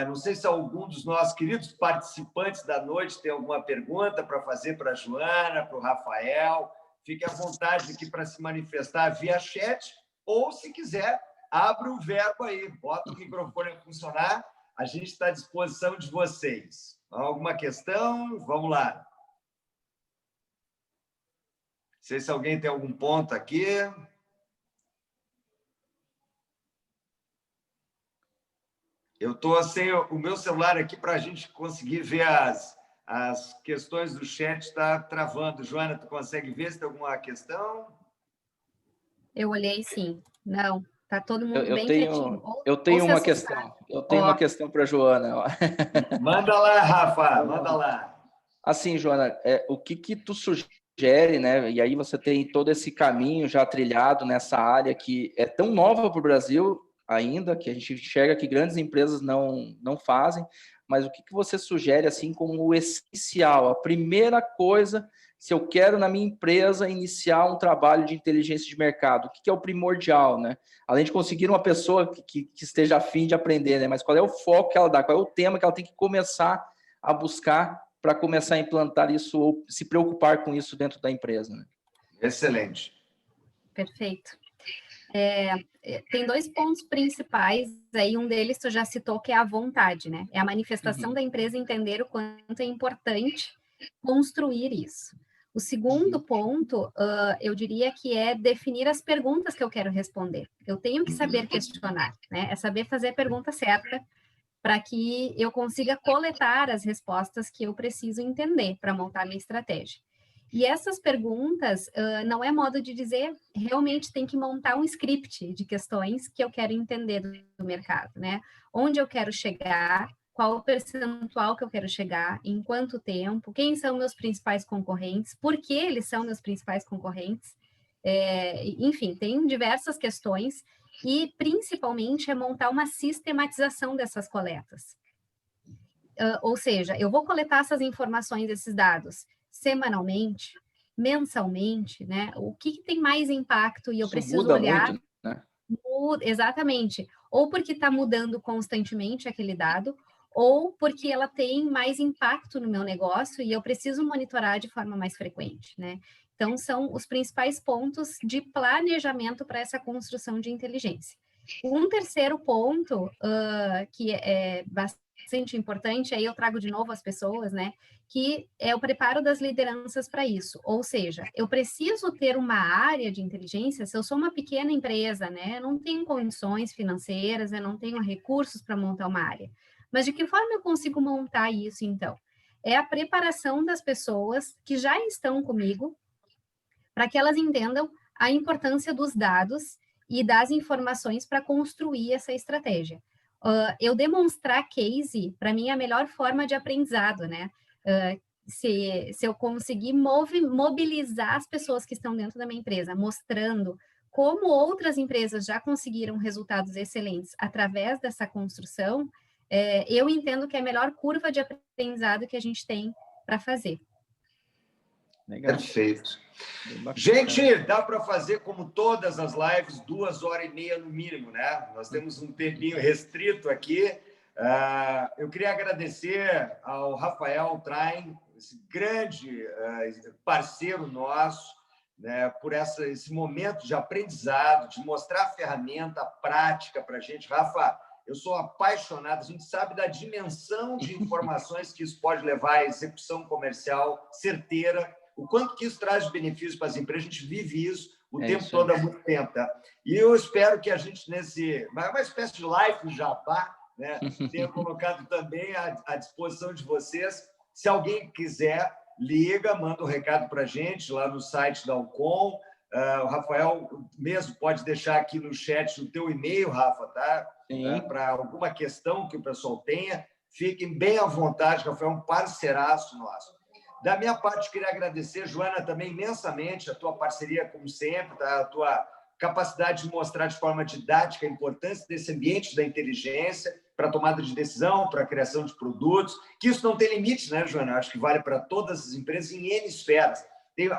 Não sei se algum dos nossos queridos participantes da noite tem alguma pergunta para fazer para a Joana, para o Rafael. Fique à vontade aqui para se manifestar via chat, ou, se quiser, abre o verbo aí, bota o microfone a funcionar, a gente está à disposição de vocês. Alguma questão? Vamos lá. Não sei se alguém tem algum ponto aqui. Eu estou sem o meu celular aqui para a gente conseguir ver as questões do chat, está travando. Joana, tu consegue ver se tem alguma questão? Eu olhei, sim. Não, tá todo mundo bem quietinho. Eu tenho se uma assustar. questão. Eu tenho uma questão para a Joana. Manda lá, Rafa, manda lá. Assim, Joana, o que tu sugere, né? E aí você tem todo esse caminho já trilhado nessa área que é tão nova para o Brasil ainda, que a gente enxerga que grandes empresas não fazem, mas o que você sugere assim como o essencial, a primeira coisa, se eu quero na minha empresa iniciar um trabalho de inteligência de mercado, o que é o primordial, né? Além de conseguir uma pessoa que esteja afim de aprender, né? Mas qual é o foco que ela dá, qual é o tema que ela tem que começar a buscar para começar a implantar isso ou se preocupar com isso dentro da empresa, né? Excelente. Perfeito. Tem dois pontos principais, aí um deles tu já citou, que é a vontade, né? É a manifestação da empresa entender o quanto é importante construir isso. O segundo ponto, eu diria que é definir as perguntas que eu quero responder. Eu tenho que saber questionar, né? É saber fazer a pergunta certa para que eu consiga coletar as respostas que eu preciso entender para montar minha estratégia. E essas perguntas, não é modo de dizer, realmente tem que montar um script de questões que eu quero entender do mercado, né? Onde eu quero chegar, qual o percentual que eu quero chegar, em quanto tempo, quem são meus principais concorrentes, por que eles são meus principais concorrentes, enfim, tem diversas questões e, principalmente, é montar uma sistematização dessas coletas. Ou seja, eu vou coletar essas informações, esses dados, semanalmente, mensalmente, né? O que tem mais impacto e eu preciso muda olhar. muito, né? Exatamente. Ou porque está mudando constantemente aquele dado, ou porque ela tem mais impacto no meu negócio e eu preciso monitorar de forma mais frequente, né? Então, são os principais pontos de planejamento para essa construção de inteligência. Um terceiro ponto, que é bastante importante, aí eu trago de novo as pessoas, né? Que é o preparo das lideranças para isso. Ou seja, eu preciso ter uma área de inteligência, se eu sou uma pequena empresa, né? Eu não tenho condições financeiras, eu não tenho recursos para montar uma área. Mas de que forma eu consigo montar isso, então? É a preparação das pessoas que já estão comigo, para que elas entendam a importância dos dados e das informações para construir essa estratégia. Eu demonstrar case, para mim, é a melhor forma de aprendizado, né? Se eu conseguir mobilizar as pessoas que estão dentro da minha empresa, mostrando como outras empresas já conseguiram resultados excelentes através dessa construção, eu entendo que é a melhor curva de aprendizado que a gente tem para fazer. Legal. Perfeito. Gente, dá para fazer como todas as lives, 2h30 no mínimo, né? Nós temos um tempinho restrito aqui. Eu queria agradecer ao Rafael Train, esse grande parceiro nosso, né, por esse momento de aprendizado, de mostrar a ferramenta prática para a gente. Rafa, eu sou apaixonado, a gente sabe da dimensão de informações que isso pode levar à execução comercial certeira, o quanto que isso traz de benefícios para as empresas, a gente vive isso o tempo todo há muito tempo. Tá? E eu espero que a gente, uma espécie de live jabá, né, tenha colocado também à disposição de vocês. Se alguém quiser, liga, manda um recado para a gente lá no site da Alcon. O Rafael mesmo pode deixar aqui no chat o teu e-mail, Rafa, tá? Para alguma questão que o pessoal tenha. Fiquem bem à vontade, Rafael é um parceiraço nosso. Da minha parte, queria agradecer, Joana, também imensamente a tua parceria, como sempre, tá? A tua capacidade de mostrar de forma didática a importância desse ambiente da inteligência para a tomada de decisão, para a criação de produtos, que isso não tem limite, né, Joana? Acho que vale para todas as empresas em N esferas. Tem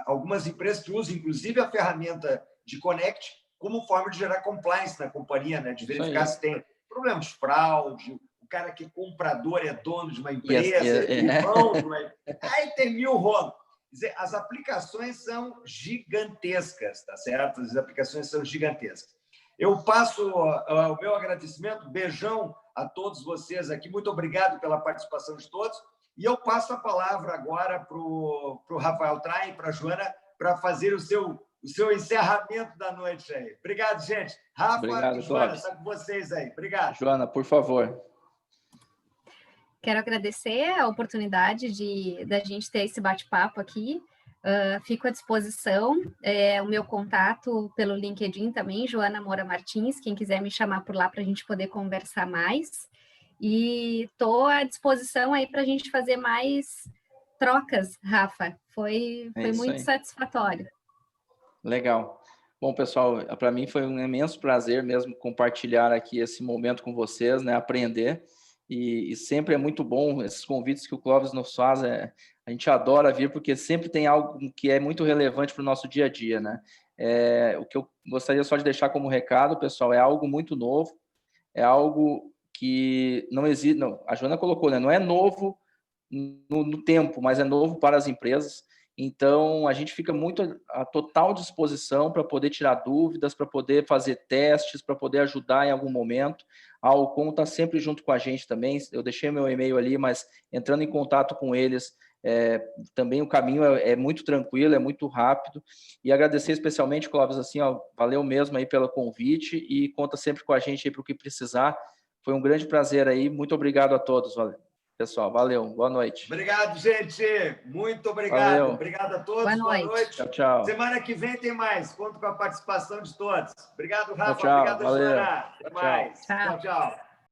algumas empresas que usam, inclusive, a ferramenta de Connect como forma de gerar compliance na companhia, né? De verificar se tem problema de fraude, o cara que é comprador é dono de uma empresa, é irmão de uma... Aí tem 1000 rolos. As aplicações são gigantescas, tá certo? As aplicações são gigantescas. Eu passo o meu agradecimento, beijão a todos vocês aqui, muito obrigado pela participação de todos, e eu passo a palavra agora para o Rafael Trai e para a Joana, para fazer o seu encerramento da noite aí. Obrigado, gente. Rafa Obrigado, e Joana, Clóvis. está com vocês aí. Obrigado. Joana, por favor. Quero agradecer a oportunidade da gente ter esse bate-papo aqui. Fico à disposição. O meu contato pelo LinkedIn também, Joana Moura Martins, quem quiser me chamar por lá para a gente poder conversar mais. E estou à disposição aí para a gente fazer mais trocas, Rafa. Foi muito satisfatório. Legal. Bom, pessoal, para mim foi um imenso prazer mesmo compartilhar aqui esse momento com vocês, né? Aprender. E sempre é muito bom esses convites que o Clóvis nos faz. A gente adora vir, porque sempre tem algo que é muito relevante para o nosso dia a dia, né? O que eu gostaria só de deixar como recado, pessoal, é algo muito novo, é algo que não existe. Não, a Joana colocou, né? Não é novo no tempo, mas é novo para as empresas. Então, a gente fica muito à total disposição para poder tirar dúvidas, para poder fazer testes, para poder ajudar em algum momento. A Alcon está sempre junto com a gente também. Eu deixei meu e-mail ali, mas entrando em contato com eles, também o caminho é muito tranquilo, é muito rápido. E agradecer especialmente, Clóvis, assim, ó, valeu mesmo aí pelo convite e conta sempre com a gente aí para o que precisar. Foi um grande prazer aí. Muito obrigado a todos, valeu. Pessoal, valeu. Boa noite. Obrigado, gente. Muito obrigado. Valeu. Obrigado a todos. Boa noite. Tchau, tchau. Semana que vem tem mais. Conto com a participação de todos. Obrigado, Rafa. Tchau, tchau. Obrigado, Valeu. Joana. Até mais. Tchau. Tchau, tchau.